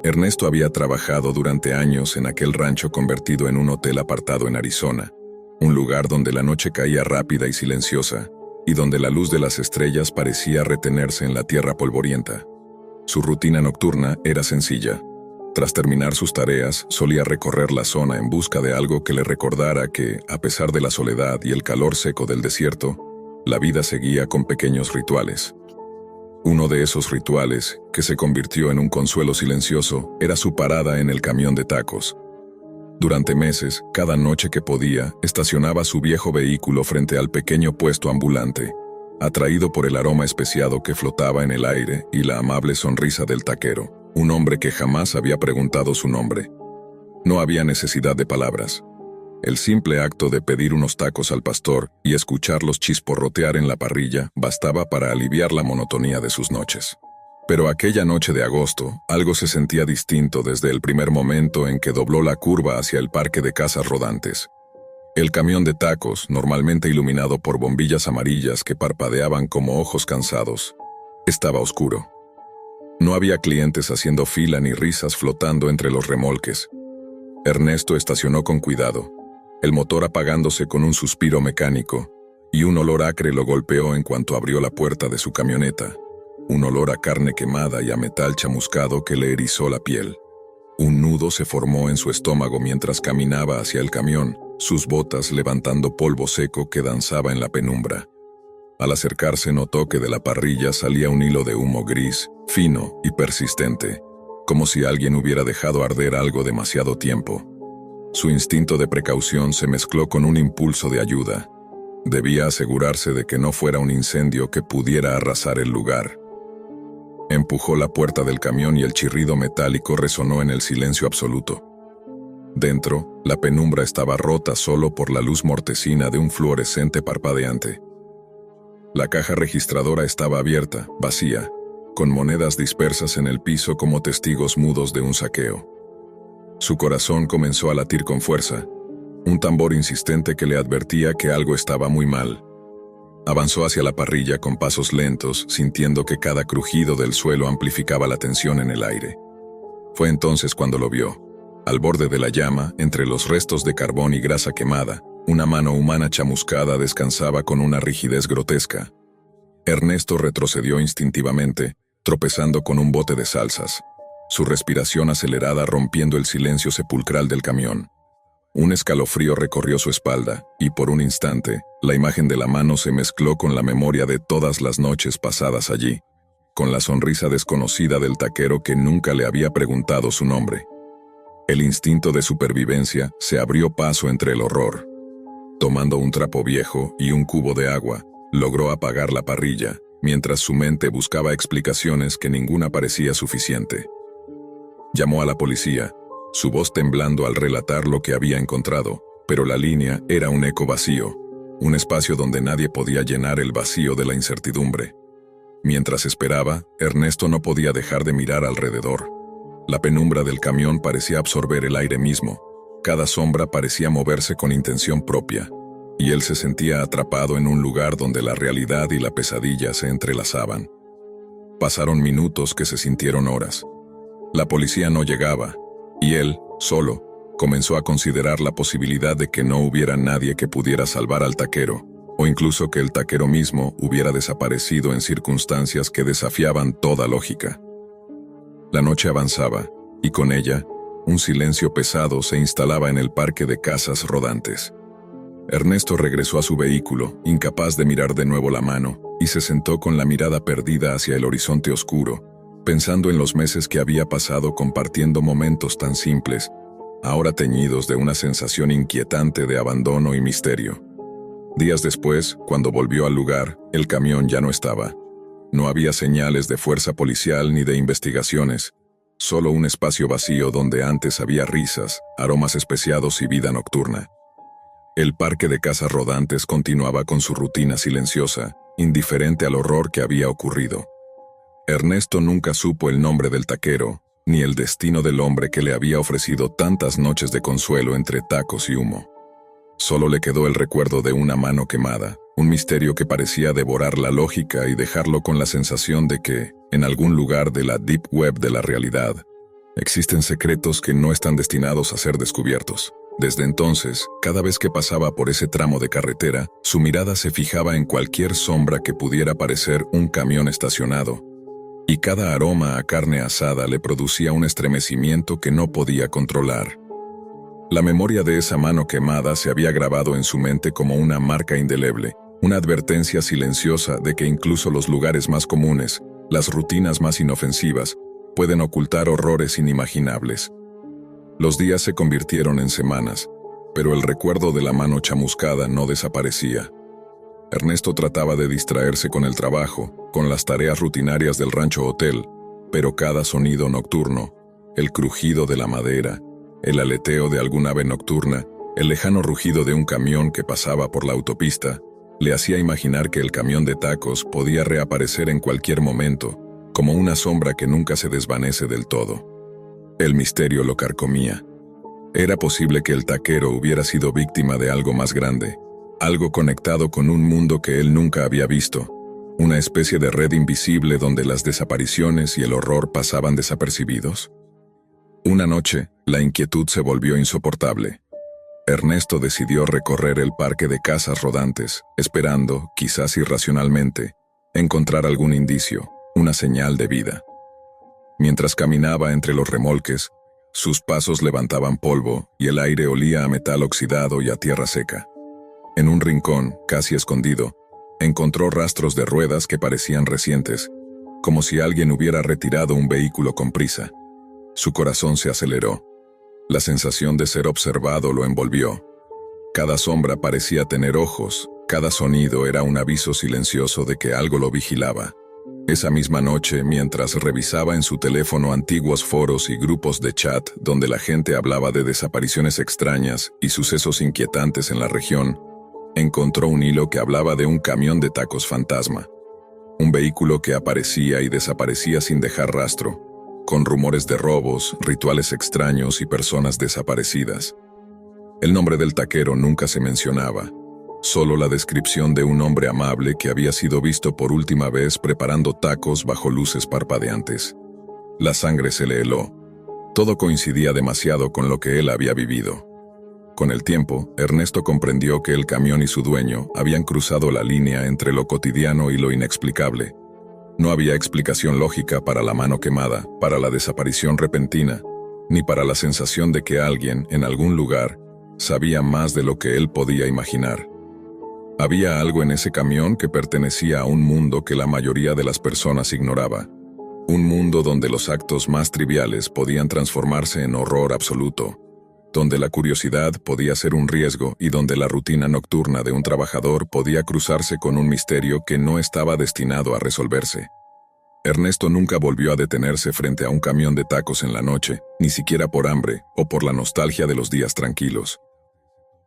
Ernesto había trabajado durante años en aquel rancho convertido en un hotel apartado en Arizona, un lugar donde la noche caía rápida y silenciosa, y donde la luz de las estrellas parecía retenerse en la tierra polvorienta. Su rutina nocturna era sencilla. Tras terminar sus tareas, solía recorrer la zona en busca de algo que le recordara que, a pesar de la soledad y el calor seco del desierto, la vida seguía con pequeños rituales. Uno de esos rituales, que se convirtió en un consuelo silencioso, era su parada en el camión de tacos. Durante meses, cada noche que podía, estacionaba su viejo vehículo frente al pequeño puesto ambulante, atraído por el aroma especiado que flotaba en el aire y la amable sonrisa del taquero, un hombre que jamás había preguntado su nombre. No había necesidad de palabras. El simple acto de pedir unos tacos al pastor y escucharlos chisporrotear en la parrilla bastaba para aliviar la monotonía de sus noches. Pero aquella noche de agosto, algo se sentía distinto desde el primer momento en que dobló la curva hacia el parque de casas rodantes. El camión de tacos, normalmente iluminado por bombillas amarillas que parpadeaban como ojos cansados, estaba oscuro. No había clientes haciendo fila ni risas flotando entre los remolques. Ernesto estacionó con cuidado, el motor apagándose con un suspiro mecánico, y un olor acre lo golpeó en cuanto abrió la puerta de su camioneta. Un olor a carne quemada y a metal chamuscado que le erizó la piel. Un nudo se formó en su estómago mientras caminaba hacia el camión, sus botas levantando polvo seco que danzaba en la penumbra. Al acercarse notó que de la parrilla salía un hilo de humo gris, fino y persistente, como si alguien hubiera dejado arder algo demasiado tiempo. Su instinto de precaución se mezcló con un impulso de ayuda. Debía asegurarse de que no fuera un incendio que pudiera arrasar el lugar. Empujó la puerta del camión y el chirrido metálico resonó en el silencio absoluto. Dentro, la penumbra estaba rota solo por la luz mortecina de un fluorescente parpadeante. La caja registradora estaba abierta, vacía, con monedas dispersas en el piso como testigos mudos de un saqueo. Su corazón comenzó a latir con fuerza, un tambor insistente que le advertía que algo estaba muy mal. Avanzó hacia la parrilla con pasos lentos, sintiendo que cada crujido del suelo amplificaba la tensión en el aire. Fue entonces cuando lo vio. Al borde de la llama, entre los restos de carbón y grasa quemada, una mano humana chamuscada descansaba con una rigidez grotesca. Ernesto retrocedió instintivamente, tropezando con un bote de salsas, su respiración acelerada rompiendo el silencio sepulcral del camión. Un escalofrío recorrió su espalda, y por un instante, la imagen de la mano se mezcló con la memoria de todas las noches pasadas allí, con la sonrisa desconocida del taquero que nunca le había preguntado su nombre. El instinto de supervivencia se abrió paso entre el horror. Tomando un trapo viejo y un cubo de agua, logró apagar la parrilla, mientras su mente buscaba explicaciones que ninguna parecía suficiente. Llamó a la policía, su voz temblando al relatar lo que había encontrado, pero la línea era un eco vacío, un espacio donde nadie podía llenar el vacío de la incertidumbre. Mientras esperaba, Ernesto no podía dejar de mirar alrededor. La penumbra del camión parecía absorber el aire mismo, cada sombra parecía moverse con intención propia, y él se sentía atrapado en un lugar donde la realidad y la pesadilla se entrelazaban. Pasaron minutos que se sintieron horas. La policía no llegaba, y él, solo, comenzó a considerar la posibilidad de que no hubiera nadie que pudiera salvar al taquero, o incluso que el taquero mismo hubiera desaparecido en circunstancias que desafiaban toda lógica. La noche avanzaba, y con ella, un silencio pesado se instalaba en el parque de casas rodantes. Ernesto regresó a su vehículo, incapaz de mirar de nuevo la mano, y se sentó con la mirada perdida hacia el horizonte oscuro, pensando en los meses que había pasado compartiendo momentos tan simples, ahora teñidos de una sensación inquietante de abandono y misterio. Días después, cuando volvió al lugar, el camión ya no estaba. No había señales de fuerza policial ni de investigaciones, solo un espacio vacío donde antes había risas, aromas especiados y vida nocturna. El parque de casas rodantes continuaba con su rutina silenciosa, indiferente al horror que había ocurrido. Ernesto nunca supo el nombre del taquero, ni el destino del hombre que le había ofrecido tantas noches de consuelo entre tacos y humo. Solo le quedó el recuerdo de una mano quemada, un misterio que parecía devorar la lógica y dejarlo con la sensación de que, en algún lugar de la deep web de la realidad, Existen secretos que no están destinados a ser descubiertos. Desde entonces, cada vez que pasaba por ese tramo de carretera, su mirada se fijaba en cualquier sombra que pudiera parecer un camión estacionado, y cada aroma a carne asada le producía un estremecimiento que no podía controlar. La memoria de esa mano quemada se había grabado en su mente como una marca indeleble, una advertencia silenciosa de que incluso los lugares más comunes, las rutinas más inofensivas, pueden ocultar horrores inimaginables. Los días se convirtieron en semanas, pero el recuerdo de la mano chamuscada no desaparecía. Ernesto trataba de distraerse con el trabajo, con las tareas rutinarias del rancho hotel, pero cada sonido nocturno, el crujido de la madera, el aleteo de algún ave nocturna, el lejano rugido de un camión que pasaba por la autopista, le hacía imaginar que el camión de tacos podía reaparecer en cualquier momento, como una sombra que nunca se desvanece del todo. El misterio lo carcomía. Era posible que el taquero hubiera sido víctima de algo más grande, algo conectado con un mundo que él nunca había visto, una especie de red invisible donde las desapariciones y el horror pasaban desapercibidos. Una noche, la inquietud se volvió insoportable. Ernesto decidió recorrer el parque de casas rodantes, esperando, quizás irracionalmente, encontrar algún indicio, una señal de vida. Mientras caminaba entre los remolques, sus pasos levantaban polvo y el aire olía a metal oxidado y a tierra seca. En un rincón, casi escondido, encontró rastros de ruedas que parecían recientes, como si alguien hubiera retirado un vehículo con prisa. Su corazón se aceleró. La sensación de ser observado lo envolvió. Cada sombra parecía tener ojos, cada sonido era un aviso silencioso de que algo lo vigilaba. Esa misma noche, mientras revisaba en su teléfono antiguos foros y grupos de chat donde la gente hablaba de desapariciones extrañas y sucesos inquietantes en la región, encontró un hilo que hablaba de un camión de tacos fantasma. Un vehículo que aparecía y desaparecía sin dejar rastro, con rumores de robos, rituales extraños y personas desaparecidas. El nombre del taquero nunca se mencionaba, solo la descripción de un hombre amable que había sido visto por última vez preparando tacos bajo luces parpadeantes. La sangre se le heló. Todo coincidía demasiado con lo que él había vivido. Con el tiempo, Ernesto comprendió que el camión y su dueño habían cruzado la línea entre lo cotidiano y lo inexplicable. No había explicación lógica para la mano quemada, para la desaparición repentina, ni para la sensación de que alguien, en algún lugar, sabía más de lo que él podía imaginar. Había algo en ese camión que pertenecía a un mundo que la mayoría de las personas ignoraba. Un mundo donde los actos más triviales podían transformarse en horror absoluto, donde la curiosidad podía ser un riesgo y donde la rutina nocturna de un trabajador podía cruzarse con un misterio que no estaba destinado a resolverse. Ernesto nunca volvió a detenerse frente a un camión de tacos en la noche, ni siquiera por hambre o por la nostalgia de los días tranquilos.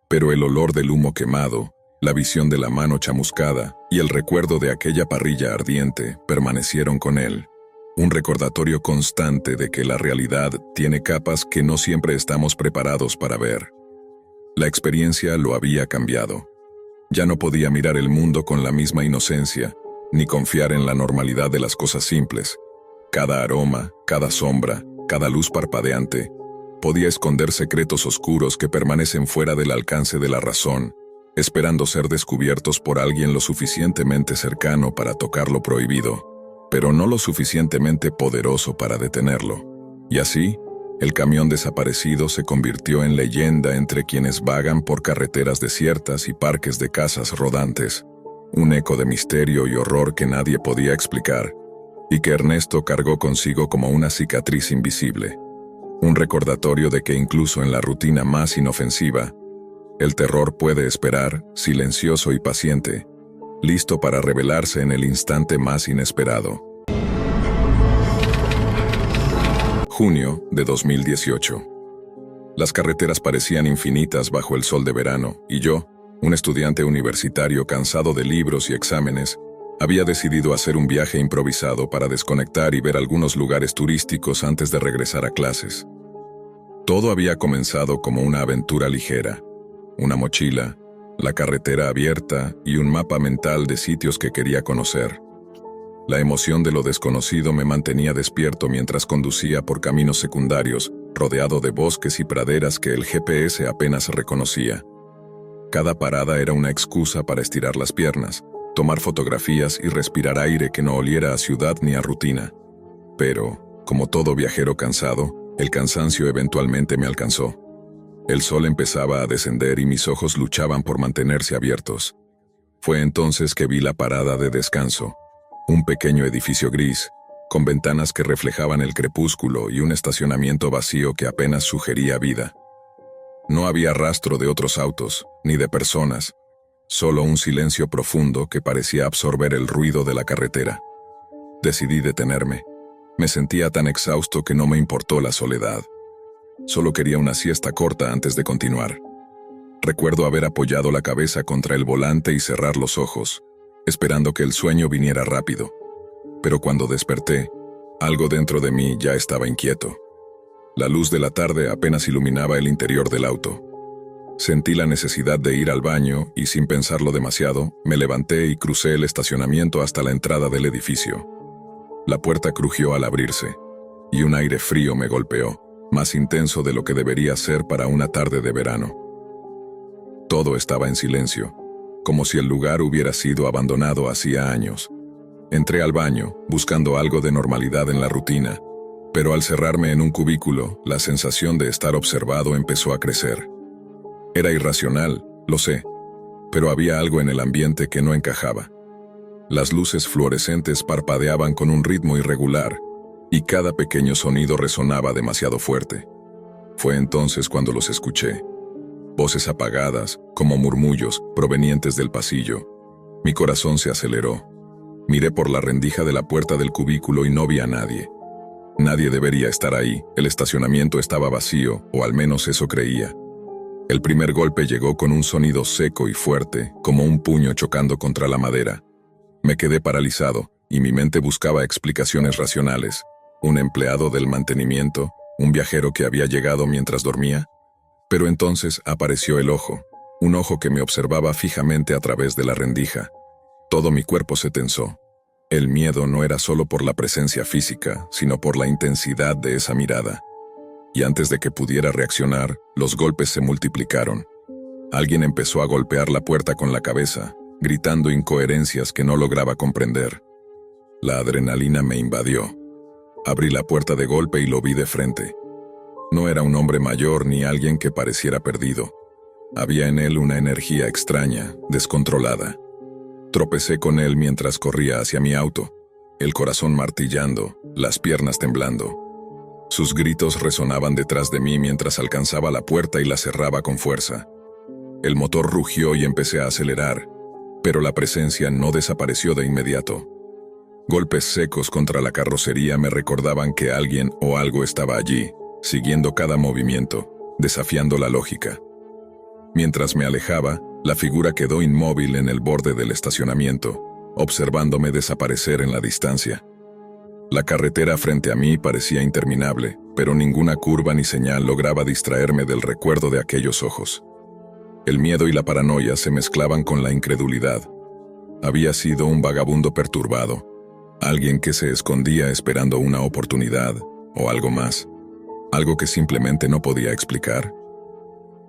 Pero el olor del humo quemado, la visión de la mano chamuscada y el recuerdo de aquella parrilla ardiente permanecieron con él. Un recordatorio constante de que la realidad tiene capas que no siempre estamos preparados para ver. La experiencia lo había cambiado. Ya no podía mirar el mundo con la misma inocencia, ni confiar en la normalidad de las cosas simples. Cada aroma, cada sombra, cada luz parpadeante, podía esconder secretos oscuros que permanecen fuera del alcance de la razón, esperando ser descubiertos por alguien lo suficientemente cercano para tocar lo prohibido, pero no lo suficientemente poderoso para detenerlo. Y así, el camión desaparecido se convirtió en leyenda entre quienes vagan por carreteras desiertas y parques de casas rodantes, un eco de misterio y horror que nadie podía explicar, y que Ernesto cargó consigo como una cicatriz invisible, un recordatorio de que incluso en la rutina más inofensiva, el terror puede esperar, silencioso y paciente, listo para revelarse en el instante más inesperado. Junio de 2018. Las carreteras parecían infinitas bajo el sol de verano, y yo, un estudiante universitario cansado de libros y exámenes, había decidido hacer un viaje improvisado para desconectar y ver algunos lugares turísticos antes de regresar a clases. Todo había comenzado como una aventura ligera. Una mochila, la carretera abierta y un mapa mental de sitios que quería conocer. La emoción de lo desconocido me mantenía despierto mientras conducía por caminos secundarios, rodeado de bosques y praderas que el GPS apenas reconocía. Cada parada era una excusa para estirar las piernas, tomar fotografías y respirar aire que no oliera a ciudad ni a rutina. Pero, como todo viajero cansado, el cansancio eventualmente me alcanzó. El sol empezaba a descender y mis ojos luchaban por mantenerse abiertos. Fue entonces que vi la parada de descanso, un pequeño edificio gris, con ventanas que reflejaban el crepúsculo y un estacionamiento vacío que apenas sugería vida. No había rastro de otros autos, ni de personas, solo un silencio profundo que parecía absorber el ruido de la carretera. Decidí detenerme. Me sentía tan exhausto que no me importó la soledad. Solo quería una siesta corta antes de continuar. Recuerdo haber apoyado la cabeza contra el volante y cerrar los ojos, esperando que el sueño viniera rápido. Pero cuando desperté, algo dentro de mí ya estaba inquieto. La luz de la tarde apenas iluminaba el interior del auto. Sentí la necesidad de ir al baño y, sin pensarlo demasiado, me levanté y crucé el estacionamiento hasta la entrada del edificio. La puerta crujió al abrirse, y un aire frío me golpeó, más intenso de lo que debería ser para una tarde de verano. Todo estaba en silencio, como si el lugar hubiera sido abandonado hacía años. Entré al baño, buscando algo de normalidad en la rutina, pero al cerrarme en un cubículo, la sensación de estar observado empezó a crecer. Era irracional, lo sé, pero había algo en el ambiente que no encajaba. Las luces fluorescentes parpadeaban con un ritmo irregular, y cada pequeño sonido resonaba demasiado fuerte. Fue entonces cuando los escuché. Voces apagadas, como murmullos, provenientes del pasillo. Mi corazón se aceleró. Miré por la rendija de la puerta del cubículo y no vi a nadie. Nadie debería estar ahí, el estacionamiento estaba vacío, o al menos eso creía. El primer golpe llegó con un sonido seco y fuerte, como un puño chocando contra la madera. Me quedé paralizado, y mi mente buscaba explicaciones racionales. ¿Un empleado del mantenimiento? ¿Un viajero que había llegado mientras dormía? Pero entonces apareció el ojo, un ojo que me observaba fijamente a través de la rendija. Todo mi cuerpo se tensó. El miedo no era solo por la presencia física, sino por la intensidad de esa mirada. Y antes de que pudiera reaccionar, los golpes se multiplicaron. Alguien empezó a golpear la puerta con la cabeza, gritando incoherencias que no lograba comprender. La adrenalina me invadió. Abrí la puerta de golpe y lo vi de frente. No era un hombre mayor ni alguien que pareciera perdido. Había en él una energía extraña, descontrolada. Tropecé con él mientras corría hacia mi auto, el corazón martillando, las piernas temblando. Sus gritos resonaban detrás de mí mientras alcanzaba la puerta y la cerraba con fuerza. El motor rugió y empecé a acelerar, pero la presencia no desapareció de inmediato. Golpes secos contra la carrocería me recordaban que alguien o algo estaba allí, siguiendo cada movimiento, desafiando la lógica. Mientras me alejaba, la figura quedó inmóvil en el borde del estacionamiento, observándome desaparecer en la distancia. La carretera frente a mí parecía interminable, pero ninguna curva ni señal lograba distraerme del recuerdo de aquellos ojos. El miedo y la paranoia se mezclaban con la incredulidad. Había sido un vagabundo perturbado, alguien que se escondía esperando una oportunidad, o algo más, algo que simplemente no podía explicar.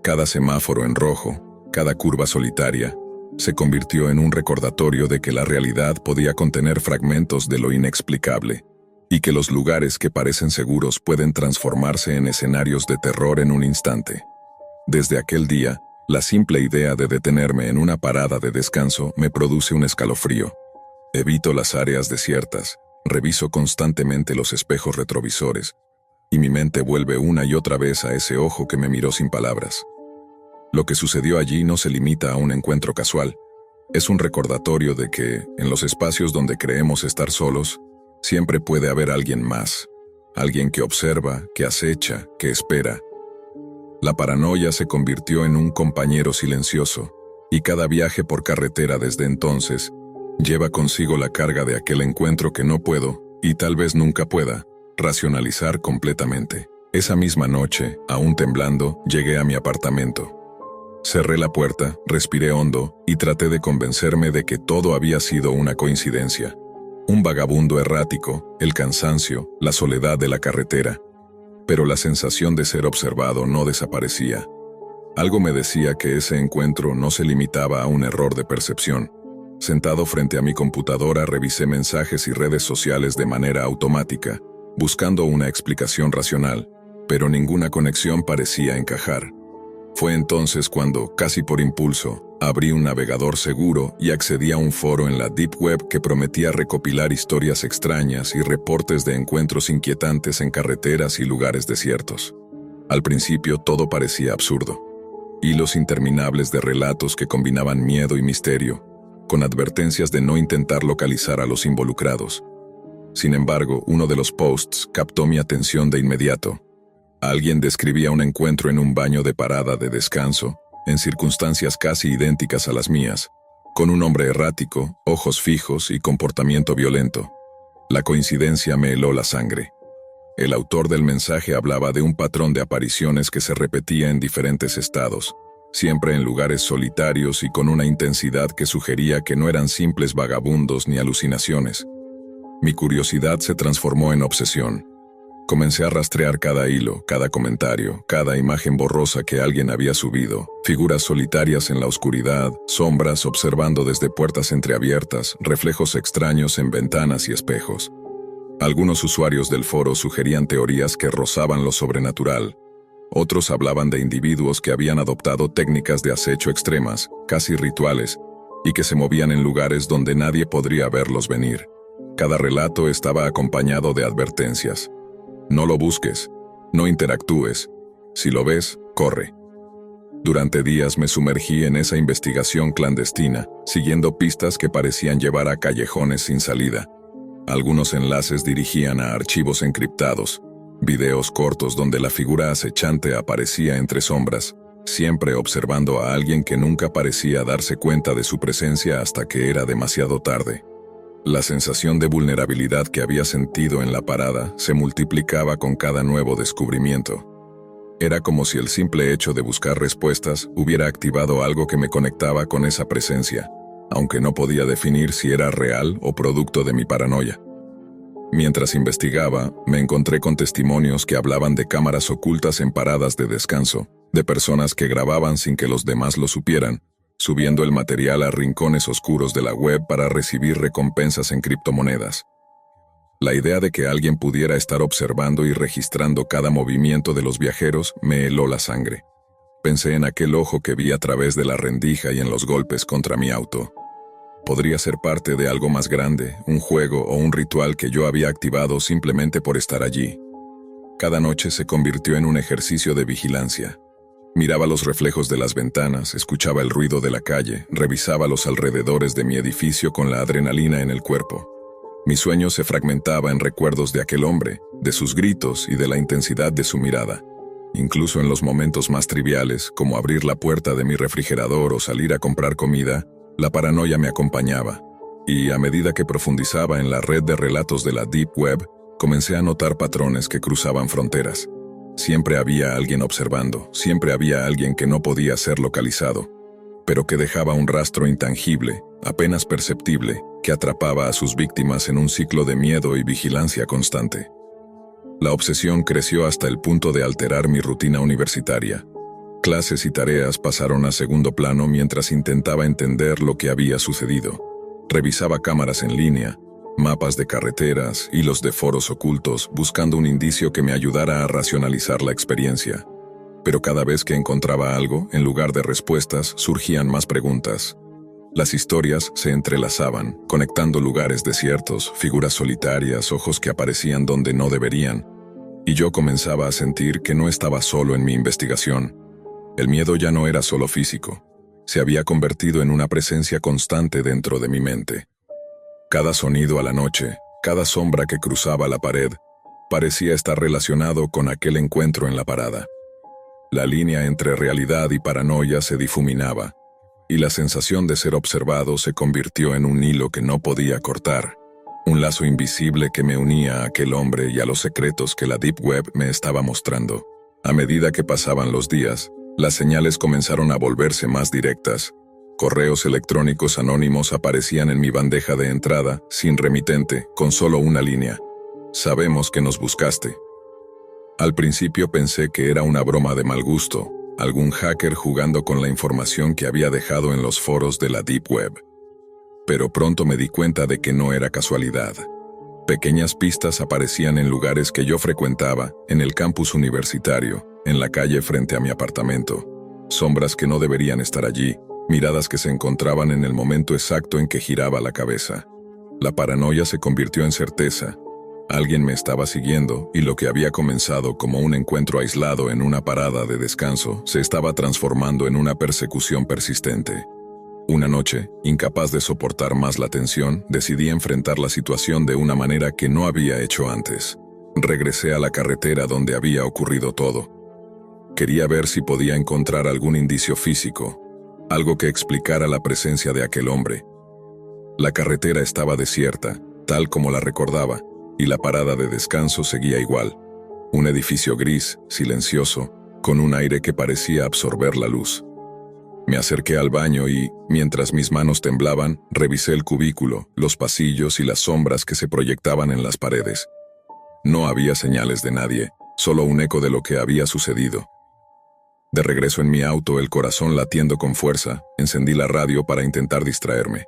Cada semáforo en rojo, cada curva solitaria, se convirtió en un recordatorio de que la realidad podía contener fragmentos de lo inexplicable, y que los lugares que parecen seguros pueden transformarse en escenarios de terror en un instante. Desde aquel día, la simple idea de detenerme en una parada de descanso me produce un escalofrío. Evito las áreas desiertas, reviso constantemente los espejos retrovisores, y mi mente vuelve una y otra vez a ese ojo que me miró sin palabras. Lo que sucedió allí no se limita a un encuentro casual. Es un recordatorio de que, en los espacios donde creemos estar solos, siempre puede haber alguien más, alguien que observa, que acecha, que espera. La paranoia se convirtió en un compañero silencioso, y cada viaje por carretera desde entonces lleva consigo la carga de aquel encuentro que no puedo, y tal vez nunca pueda, racionalizar completamente. Esa misma noche, aún temblando, llegué a mi apartamento. Cerré la puerta, respiré hondo y traté de convencerme de que todo había sido una coincidencia. Un vagabundo errático, el cansancio, la soledad de la carretera. Pero la sensación de ser observado no desaparecía. Algo me decía que ese encuentro no se limitaba a un error de percepción. Sentado frente a mi computadora revisé mensajes y redes sociales de manera automática, buscando una explicación racional, pero ninguna conexión parecía encajar. Fue entonces cuando, casi por impulso, abrí un navegador seguro y accedí a un foro en la Deep Web que prometía recopilar historias extrañas y reportes de encuentros inquietantes en carreteras y lugares desiertos. Al principio todo parecía absurdo. Hilos interminables de relatos que combinaban miedo y misterio, con advertencias de no intentar localizar a los involucrados. Sin embargo, uno de los posts captó mi atención de inmediato. Alguien describía un encuentro en un baño de parada de descanso, en circunstancias casi idénticas a las mías, con un hombre errático, ojos fijos y comportamiento violento. La coincidencia me heló la sangre. El autor del mensaje hablaba de un patrón de apariciones que se repetía en diferentes estados, siempre en lugares solitarios y con una intensidad que sugería que no eran simples vagabundos ni alucinaciones. Mi curiosidad se transformó en obsesión. Comencé a rastrear cada hilo, cada comentario, cada imagen borrosa que alguien había subido, figuras solitarias en la oscuridad, sombras observando desde puertas entreabiertas, reflejos extraños en ventanas y espejos. Algunos usuarios del foro sugerían teorías que rozaban lo sobrenatural. Otros hablaban de individuos que habían adoptado técnicas de acecho extremas, casi rituales, y que se movían en lugares donde nadie podría verlos venir. Cada relato estaba acompañado de advertencias. No lo busques, no interactúes. Si lo ves, corre. Durante días me sumergí en esa investigación clandestina, siguiendo pistas que parecían llevar a callejones sin salida. Algunos enlaces dirigían a archivos encriptados, videos cortos donde la figura acechante aparecía entre sombras, siempre observando a alguien que nunca parecía darse cuenta de su presencia hasta que era demasiado tarde. La sensación de vulnerabilidad que había sentido en la parada se multiplicaba con cada nuevo descubrimiento. Era como si el simple hecho de buscar respuestas hubiera activado algo que me conectaba con esa presencia, aunque no podía definir si era real o producto de mi paranoia. Mientras investigaba, me encontré con testimonios que hablaban de cámaras ocultas en paradas de descanso, de personas que grababan sin que los demás lo supieran, subiendo el material a rincones oscuros de la web para recibir recompensas en criptomonedas. La idea de que alguien pudiera estar observando y registrando cada movimiento de los viajeros me heló la sangre. Pensé en aquel ojo que vi a través de la rendija y en los golpes contra mi auto. Podría ser parte de algo más grande, un juego o un ritual que yo había activado simplemente por estar allí. Cada noche se convirtió en un ejercicio de vigilancia. Miraba los reflejos de las ventanas, escuchaba el ruido de la calle, revisaba los alrededores de mi edificio con la adrenalina en el cuerpo. Mi sueño se fragmentaba en recuerdos de aquel hombre, de sus gritos y de la intensidad de su mirada. Incluso en los momentos más triviales, como abrir la puerta de mi refrigerador o salir a comprar comida, la paranoia me acompañaba. Y a medida que profundizaba en la red de relatos de la Deep Web, comencé a notar patrones que cruzaban fronteras. Siempre había alguien observando, siempre había alguien que no podía ser localizado, pero que dejaba un rastro intangible, apenas perceptible, que atrapaba a sus víctimas en un ciclo de miedo y vigilancia constante. La obsesión creció hasta el punto de alterar mi rutina universitaria. Clases y tareas pasaron a segundo plano mientras intentaba entender lo que había sucedido. Revisaba cámaras en línea, mapas de carreteras, hilos de foros ocultos, buscando un indicio que me ayudara a racionalizar la experiencia. Pero cada vez que encontraba algo, en lugar de respuestas, surgían más preguntas. Las historias se entrelazaban, conectando lugares desiertos, figuras solitarias, ojos que aparecían donde no deberían. Y yo comenzaba a sentir que no estaba solo en mi investigación. El miedo ya no era solo físico. Se había convertido en una presencia constante dentro de mi mente. Cada sonido a la noche, cada sombra que cruzaba la pared, parecía estar relacionado con aquel encuentro en la parada. La línea entre realidad y paranoia se difuminaba, y la sensación de ser observado se convirtió en un hilo que no podía cortar, un lazo invisible que me unía a aquel hombre y a los secretos que la Deep Web me estaba mostrando. A medida que pasaban los días, las señales comenzaron a volverse más directas, Correos electrónicos anónimos aparecían en mi bandeja de entrada, sin remitente, con solo una línea. Sabemos que nos buscaste. Al principio pensé que era una broma de mal gusto, algún hacker jugando con la información que había dejado en los foros de la Deep Web. Pero pronto me di cuenta de que no era casualidad. Pequeñas pistas aparecían en lugares que yo frecuentaba, en el campus universitario, en la calle frente a mi apartamento. Sombras que no deberían estar allí, miradas que se encontraban en el momento exacto en que giraba la cabeza. La paranoia se convirtió en certeza. Alguien me estaba siguiendo y lo que había comenzado como un encuentro aislado en una parada de descanso se estaba transformando en una persecución persistente. Una noche, incapaz de soportar más la tensión, decidí enfrentar la situación de una manera que no había hecho antes. Regresé a la carretera donde había ocurrido todo. Quería ver si podía encontrar algún indicio físico, algo que explicara la presencia de aquel hombre. La carretera estaba desierta, tal como la recordaba, y la parada de descanso seguía igual. Un edificio gris, silencioso, con un aire que parecía absorber la luz. Me acerqué al baño y, mientras mis manos temblaban, revisé el cubículo, los pasillos y las sombras que se proyectaban en las paredes. No había señales de nadie, solo un eco de lo que había sucedido. De regreso en mi auto, el corazón latiendo con fuerza, encendí la radio para intentar distraerme.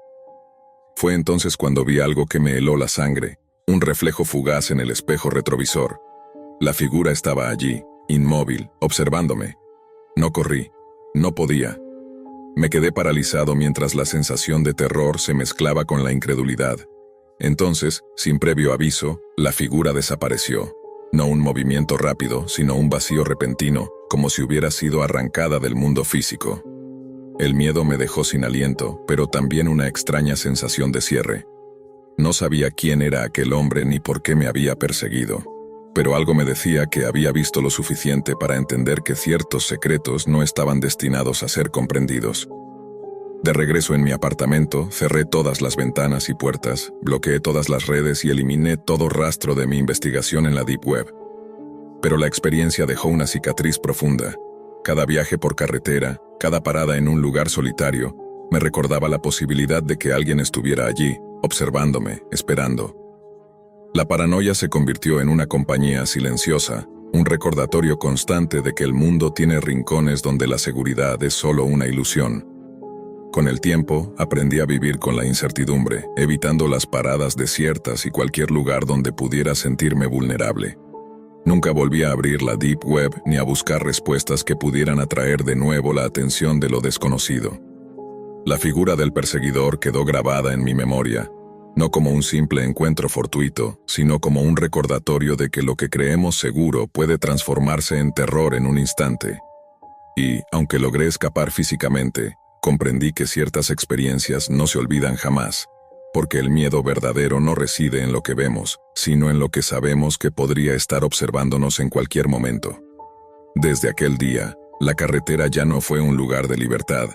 Fue entonces cuando vi algo que me heló la sangre, un reflejo fugaz en el espejo retrovisor. La figura estaba allí, inmóvil, observándome. No corrí, no podía. Me quedé paralizado mientras la sensación de terror se mezclaba con la incredulidad. Entonces, sin previo aviso, la figura desapareció. No un movimiento rápido, sino un vacío repentino, como si hubiera sido arrancada del mundo físico. El miedo me dejó sin aliento, pero también una extraña sensación de cierre. No sabía quién era aquel hombre ni por qué me había perseguido, pero algo me decía que había visto lo suficiente para entender que ciertos secretos no estaban destinados a ser comprendidos. De regreso en mi apartamento, cerré todas las ventanas y puertas, bloqueé todas las redes y eliminé todo rastro de mi investigación en la Deep Web. Pero la experiencia dejó una cicatriz profunda. Cada viaje por carretera, cada parada en un lugar solitario, me recordaba la posibilidad de que alguien estuviera allí, observándome, esperando. La paranoia se convirtió en una compañía silenciosa, un recordatorio constante de que el mundo tiene rincones donde la seguridad es solo una ilusión. Con el tiempo, aprendí a vivir con la incertidumbre, evitando las paradas desiertas y cualquier lugar donde pudiera sentirme vulnerable. Nunca volví a abrir la Deep Web ni a buscar respuestas que pudieran atraer de nuevo la atención de lo desconocido. La figura del perseguidor quedó grabada en mi memoria, no como un simple encuentro fortuito, sino como un recordatorio de que lo que creemos seguro puede transformarse en terror en un instante. Y, aunque logré escapar físicamente, comprendí que ciertas experiencias no se olvidan jamás, porque el miedo verdadero no reside en lo que vemos, sino en lo que sabemos que podría estar observándonos en cualquier momento. Desde aquel día, la carretera ya no fue un lugar de libertad.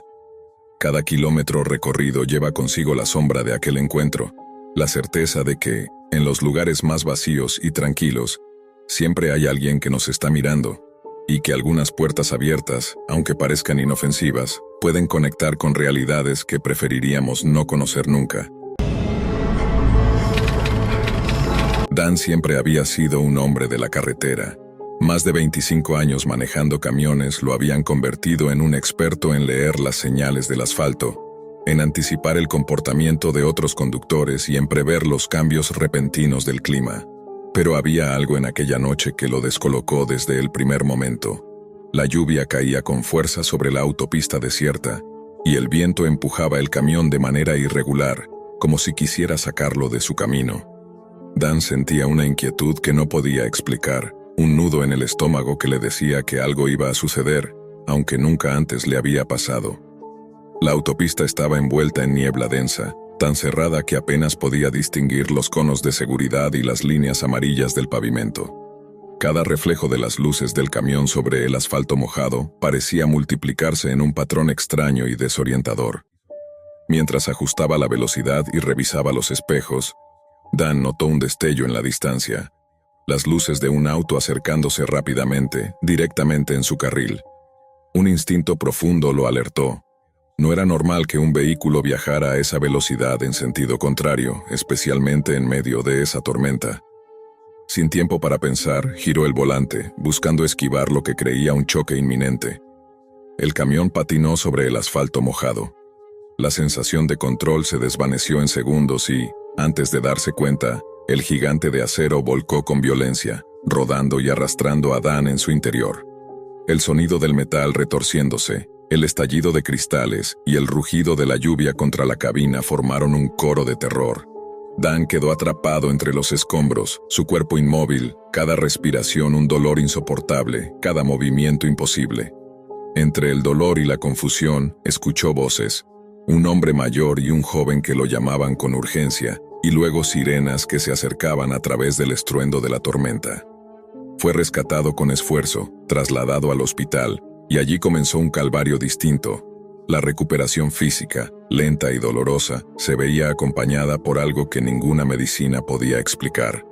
Cada kilómetro recorrido lleva consigo la sombra de aquel encuentro, la certeza de que, en los lugares más vacíos y tranquilos, siempre hay alguien que nos está mirando, y que algunas puertas abiertas, aunque parezcan inofensivas, pueden conectar con realidades que preferiríamos no conocer nunca. Dan siempre había sido un hombre de la carretera. Más de 25 años manejando camiones lo habían convertido en un experto en leer las señales del asfalto, en anticipar el comportamiento de otros conductores y en prever los cambios repentinos del clima. Pero había algo en aquella noche que lo descolocó desde el primer momento. La lluvia caía con fuerza sobre la autopista desierta, y el viento empujaba el camión de manera irregular, como si quisiera sacarlo de su camino. Dan sentía una inquietud que no podía explicar, un nudo en el estómago que le decía que algo iba a suceder, aunque nunca antes le había pasado. La autopista estaba envuelta en niebla densa, tan cerrada que apenas podía distinguir los conos de seguridad y las líneas amarillas del pavimento. Cada reflejo de las luces del camión sobre el asfalto mojado parecía multiplicarse en un patrón extraño y desorientador. Mientras ajustaba la velocidad y revisaba los espejos, Dan notó un destello en la distancia, las luces de un auto acercándose rápidamente, directamente en su carril. Un instinto profundo lo alertó. No era normal que un vehículo viajara a esa velocidad en sentido contrario, especialmente en medio de esa tormenta. Sin tiempo para pensar, giró el volante, buscando esquivar lo que creía un choque inminente. El camión patinó sobre el asfalto mojado. La sensación de control se desvaneció en segundos y, antes de darse cuenta, el gigante de acero volcó con violencia, rodando y arrastrando a Dan en su interior. El sonido del metal retorciéndose, el estallido de cristales y el rugido de la lluvia contra la cabina formaron un coro de terror. Dan quedó atrapado entre los escombros, su cuerpo inmóvil, cada respiración un dolor insoportable, cada movimiento imposible. Entre el dolor y la confusión, escuchó voces, un hombre mayor y un joven que lo llamaban con urgencia, y luego sirenas que se acercaban a través del estruendo de la tormenta. Fue rescatado con esfuerzo, trasladado al hospital, y allí comenzó un calvario distinto. La recuperación física, lenta y dolorosa, se veía acompañada por algo que ninguna medicina podía explicar.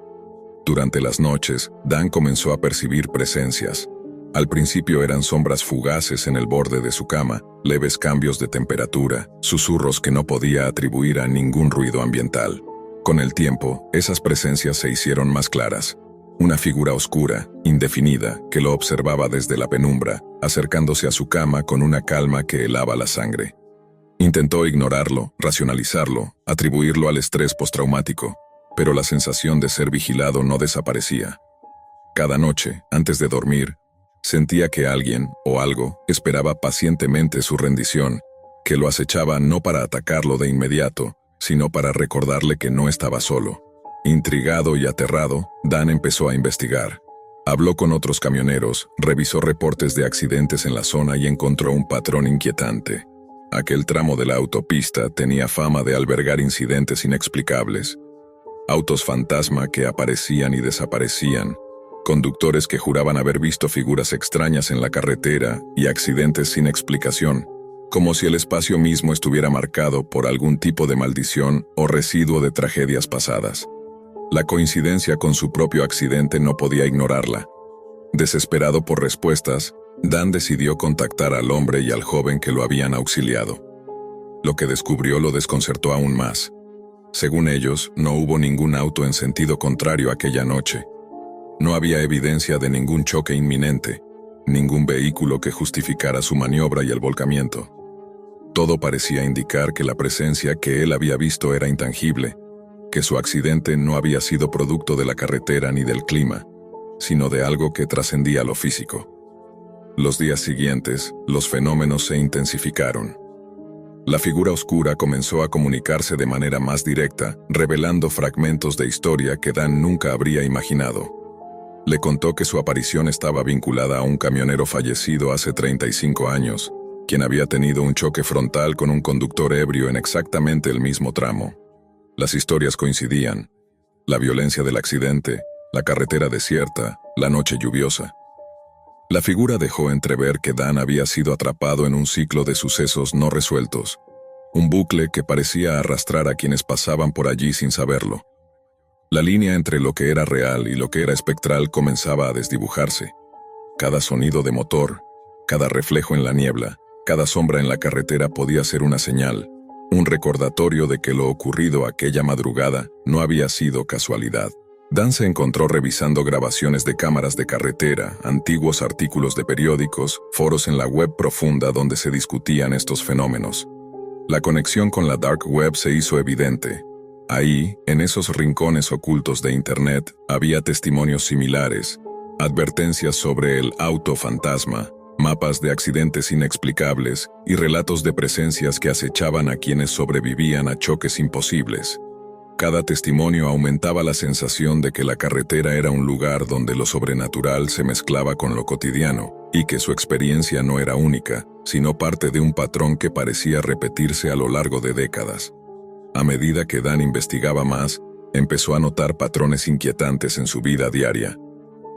Durante las noches, Dan comenzó a percibir presencias. Al principio eran sombras fugaces en el borde de su cama, leves cambios de temperatura, susurros que no podía atribuir a ningún ruido ambiental. Con el tiempo, esas presencias se hicieron más claras. Una figura oscura, indefinida, que lo observaba desde la penumbra, acercándose a su cama con una calma que helaba la sangre. Intentó ignorarlo, racionalizarlo, atribuirlo al estrés postraumático, pero la sensación de ser vigilado no desaparecía. Cada noche, antes de dormir, sentía que alguien, o algo, esperaba pacientemente su rendición, que lo acechaba no para atacarlo de inmediato, sino para recordarle que no estaba solo. Intrigado y aterrado, Dan empezó a investigar. Habló con otros camioneros, revisó reportes de accidentes en la zona y encontró un patrón inquietante. Aquel tramo de la autopista tenía fama de albergar incidentes inexplicables. Autos fantasma que aparecían y desaparecían, conductores que juraban haber visto figuras extrañas en la carretera y accidentes sin explicación, como si el espacio mismo estuviera marcado por algún tipo de maldición o residuo de tragedias pasadas. La coincidencia con su propio accidente no podía ignorarla. Desesperado por respuestas, Dan decidió contactar al hombre y al joven que lo habían auxiliado. Lo que descubrió lo desconcertó aún más. Según ellos, no hubo ningún auto en sentido contrario aquella noche. No había evidencia de ningún choque inminente, ningún vehículo que justificara su maniobra y el volcamiento. Todo parecía indicar que la presencia que él había visto era intangible, que su accidente no había sido producto de la carretera ni del clima, sino de algo que trascendía lo físico. Los días siguientes, los fenómenos se intensificaron. La figura oscura comenzó a comunicarse de manera más directa, revelando fragmentos de historia que Dan nunca habría imaginado. Le contó que su aparición estaba vinculada a un camionero fallecido hace 35 años, quien había tenido un choque frontal con un conductor ebrio en exactamente el mismo tramo. Las historias coincidían: la violencia del accidente, la carretera desierta, la noche lluviosa. La figura dejó entrever que Dan había sido atrapado en un ciclo de sucesos no resueltos, un bucle que parecía arrastrar a quienes pasaban por allí sin saberlo. La línea entre lo que era real y lo que era espectral comenzaba a desdibujarse. Cada sonido de motor, cada reflejo en la niebla, cada sombra en la carretera podía ser una señal, un recordatorio de que lo ocurrido aquella madrugada no había sido casualidad. Dan se encontró revisando grabaciones de cámaras de carretera, antiguos artículos de periódicos, foros en la web profunda donde se discutían estos fenómenos. La conexión con la dark web se hizo evidente. Ahí, en esos rincones ocultos de Internet, había testimonios similares, advertencias sobre el auto fantasma, mapas de accidentes inexplicables y relatos de presencias que acechaban a quienes sobrevivían a choques imposibles. Cada testimonio aumentaba la sensación de que la carretera era un lugar donde lo sobrenatural se mezclaba con lo cotidiano, y que su experiencia no era única, sino parte de un patrón que parecía repetirse a lo largo de décadas. A medida que Dan investigaba más, empezó a notar patrones inquietantes en su vida diaria.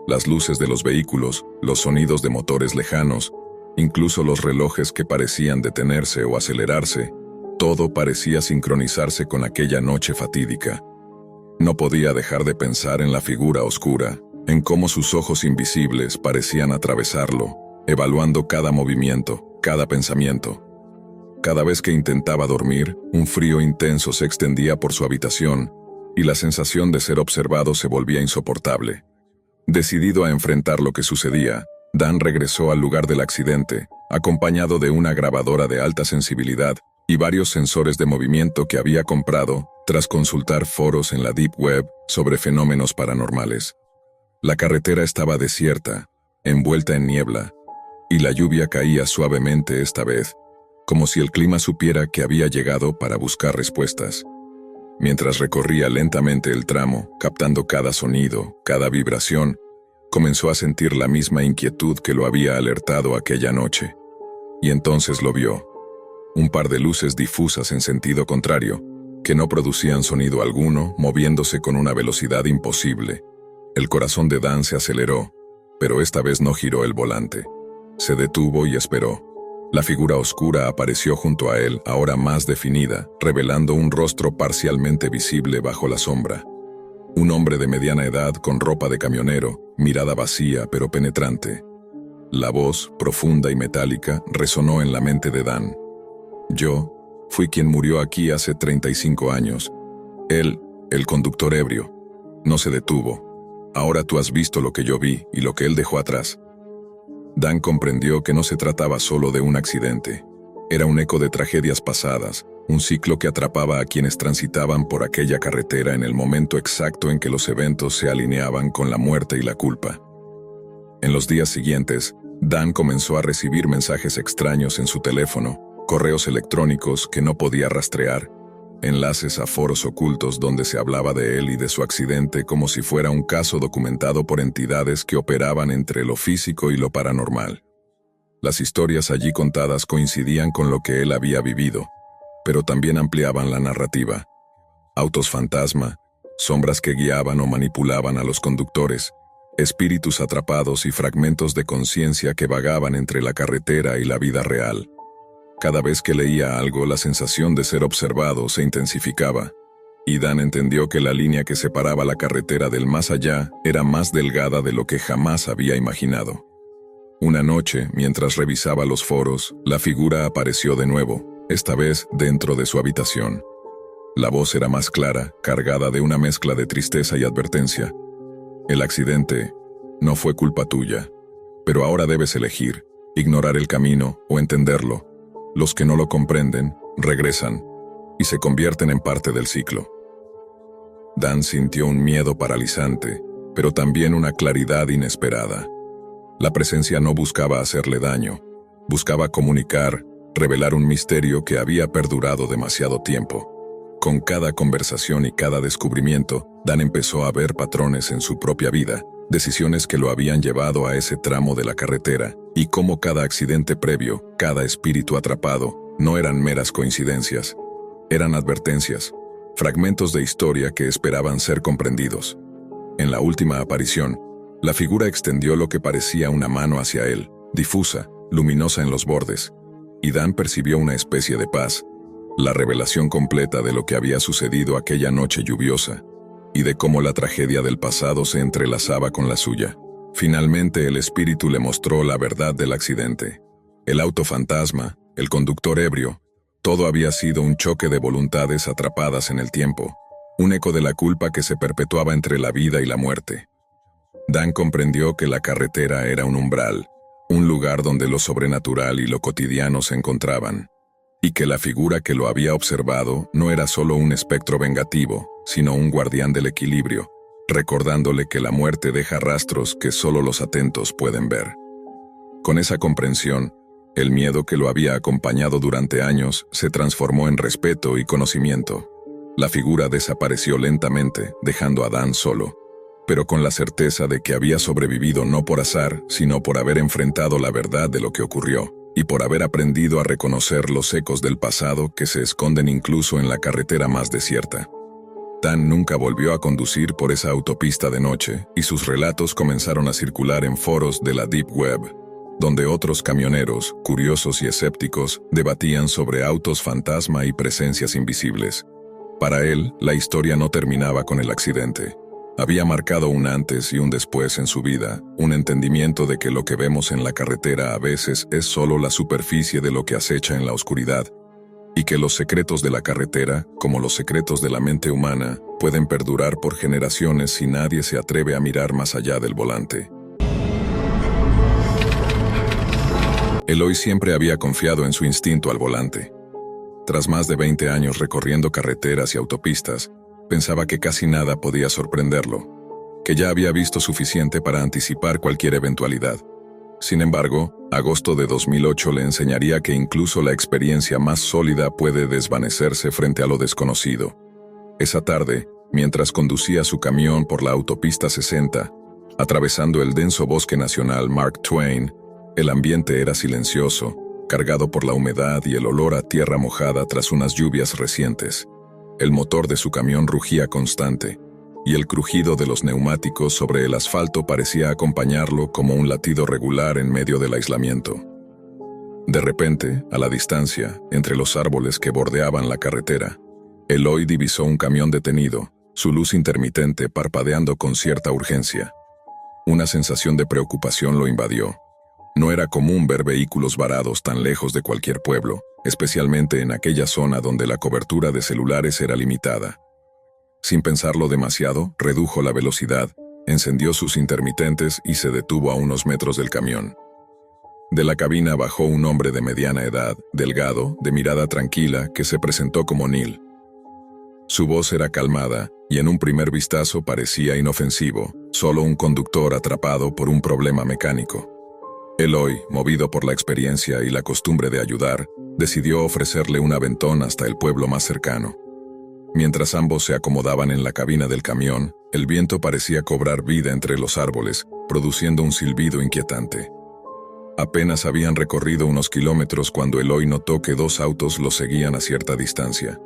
Las luces de los vehículos, los sonidos de motores lejanos, incluso los relojes que parecían detenerse o acelerarse, todo parecía sincronizarse con aquella noche fatídica. No podía dejar de pensar en la figura oscura, en cómo sus ojos invisibles parecían atravesarlo, evaluando cada movimiento, cada pensamiento. Cada vez que intentaba dormir, un frío intenso se extendía por su habitación y la sensación de ser observado se volvía insoportable. Decidido a enfrentar lo que sucedía, Dan regresó al lugar del accidente, acompañado de una grabadora de alta sensibilidad y varios sensores de movimiento que había comprado tras consultar foros en la Deep Web sobre fenómenos paranormales. La carretera estaba desierta, envuelta en niebla, y la lluvia caía suavemente esta vez, como si el clima supiera que había llegado para buscar respuestas. Mientras recorría lentamente el tramo, captando cada sonido, cada vibración, comenzó a sentir la misma inquietud que lo había alertado aquella noche. Y entonces lo vio. Un par de luces difusas en sentido contrario, que no producían sonido alguno, moviéndose con una velocidad imposible. El corazón de Dan se aceleró, pero esta vez no giró el volante. Se detuvo y esperó. La figura oscura apareció junto a él, ahora más definida, revelando un rostro parcialmente visible bajo la sombra. Un hombre de mediana edad con ropa de camionero, mirada vacía pero penetrante. La voz, profunda y metálica, resonó en la mente de Dan. Yo fui quien murió aquí hace 35 años. Él, el conductor ebrio, no se detuvo. Ahora tú has visto lo que yo vi y lo que él dejó atrás. Dan comprendió que no se trataba solo de un accidente. Era un eco de tragedias pasadas, un ciclo que atrapaba a quienes transitaban por aquella carretera en el momento exacto en que los eventos se alineaban con la muerte y la culpa. En los días siguientes, Dan comenzó a recibir mensajes extraños en su teléfono, correos electrónicos que no podía rastrear, enlaces a foros ocultos donde se hablaba de él y de su accidente como si fuera un caso documentado por entidades que operaban entre lo físico y lo paranormal. Las historias allí contadas coincidían con lo que él había vivido, pero también ampliaban la narrativa. Autos fantasma, sombras que guiaban o manipulaban a los conductores, espíritus atrapados y fragmentos de conciencia que vagaban entre la carretera y la vida real. Cada vez que leía algo, la sensación de ser observado se intensificaba, y Dan entendió que la línea que separaba la carretera del más allá era más delgada de lo que jamás había imaginado. Una noche, mientras revisaba los foros, la figura apareció de nuevo, esta vez dentro de su habitación. La voz era más clara, cargada de una mezcla de tristeza y advertencia. El accidente no fue culpa tuya, pero ahora debes elegir, ignorar el camino o entenderlo. Los que no lo comprenden, regresan, y se convierten en parte del ciclo. Dan sintió un miedo paralizante, pero también una claridad inesperada. La presencia no buscaba hacerle daño, buscaba comunicar, revelar un misterio que había perdurado demasiado tiempo. Con cada conversación y cada descubrimiento, Dan empezó a ver patrones en su propia vida, decisiones que lo habían llevado a ese tramo de la carretera, y cómo cada accidente previo, cada espíritu atrapado, no eran meras coincidencias. Eran advertencias, fragmentos de historia que esperaban ser comprendidos. En la última aparición, la figura extendió lo que parecía una mano hacia él, difusa, luminosa en los bordes, y Dan percibió una especie de paz, la revelación completa de lo que había sucedido aquella noche lluviosa, y de cómo la tragedia del pasado se entrelazaba con la suya. Finalmente el espíritu le mostró la verdad del accidente. El auto fantasma, el conductor ebrio, todo había sido un choque de voluntades atrapadas en el tiempo, un eco de la culpa que se perpetuaba entre la vida y la muerte. Dan comprendió que la carretera era un umbral, un lugar donde lo sobrenatural y lo cotidiano se encontraban, y que la figura que lo había observado no era solo un espectro vengativo, sino un guardián del equilibrio, recordándole que la muerte deja rastros que solo los atentos pueden ver. Con esa comprensión, el miedo que lo había acompañado durante años se transformó en respeto y conocimiento. La figura desapareció lentamente, dejando a Dan solo, pero con la certeza de que había sobrevivido no por azar, sino por haber enfrentado la verdad de lo que ocurrió, y por haber aprendido a reconocer los ecos del pasado que se esconden incluso en la carretera más desierta. Dan nunca volvió a conducir por esa autopista de noche, y sus relatos comenzaron a circular en foros de la Deep Web, donde otros camioneros, curiosos y escépticos, debatían sobre autos fantasma y presencias invisibles. Para él, la historia no terminaba con el accidente. Había marcado un antes y un después en su vida, un entendimiento de que lo que vemos en la carretera a veces es solo la superficie de lo que acecha en la oscuridad, y que los secretos de la carretera, como los secretos de la mente humana, pueden perdurar por generaciones si nadie se atreve a mirar más allá del volante. Eloy siempre había confiado en su instinto al volante. Tras más de 20 años recorriendo carreteras y autopistas, pensaba que casi nada podía sorprenderlo, que ya había visto suficiente para anticipar cualquier eventualidad. Sin embargo, agosto de 2008 le enseñaría que incluso la experiencia más sólida puede desvanecerse frente a lo desconocido. Esa tarde, mientras conducía su camión por la autopista 60, atravesando el denso bosque nacional Mark Twain, el ambiente era silencioso, cargado por la humedad y el olor a tierra mojada tras unas lluvias recientes. El motor de su camión rugía constante, y el crujido de los neumáticos sobre el asfalto parecía acompañarlo como un latido regular en medio del aislamiento. De repente, a la distancia, entre los árboles que bordeaban la carretera, Eloy divisó un camión detenido, su luz intermitente parpadeando con cierta urgencia. Una sensación de preocupación lo invadió. No era común ver vehículos varados tan lejos de cualquier pueblo, especialmente en aquella zona donde la cobertura de celulares era limitada. Sin pensarlo demasiado, redujo la velocidad, encendió sus intermitentes y se detuvo a unos metros del camión. De la cabina bajó un hombre de mediana edad, delgado, de mirada tranquila, que se presentó como Neil. Su voz era calmada, y en un primer vistazo parecía inofensivo, solo un conductor atrapado por un problema mecánico. Eloy, movido por la experiencia y la costumbre de ayudar, decidió ofrecerle un aventón hasta el pueblo más cercano. Mientras ambos se acomodaban en la cabina del camión, el viento parecía cobrar vida entre los árboles, produciendo un silbido inquietante. Apenas habían recorrido unos kilómetros cuando Eloy notó que dos autos lo seguían a cierta distancia.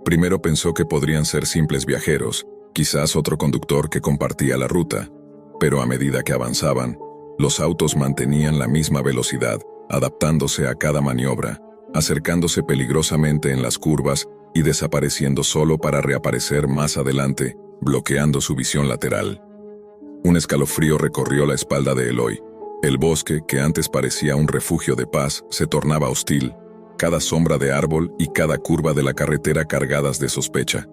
Primero pensó que podrían ser simples viajeros, quizás otro conductor que compartía la ruta, pero a medida que avanzaban, los autos mantenían la misma velocidad, adaptándose a cada maniobra, acercándose peligrosamente en las curvas y desapareciendo solo para reaparecer más adelante, bloqueando su visión lateral. Un escalofrío recorrió la espalda de Eloy. El bosque, que antes parecía un refugio de paz, se tornaba hostil, cada sombra de árbol y cada curva de la carretera cargadas de sospecha.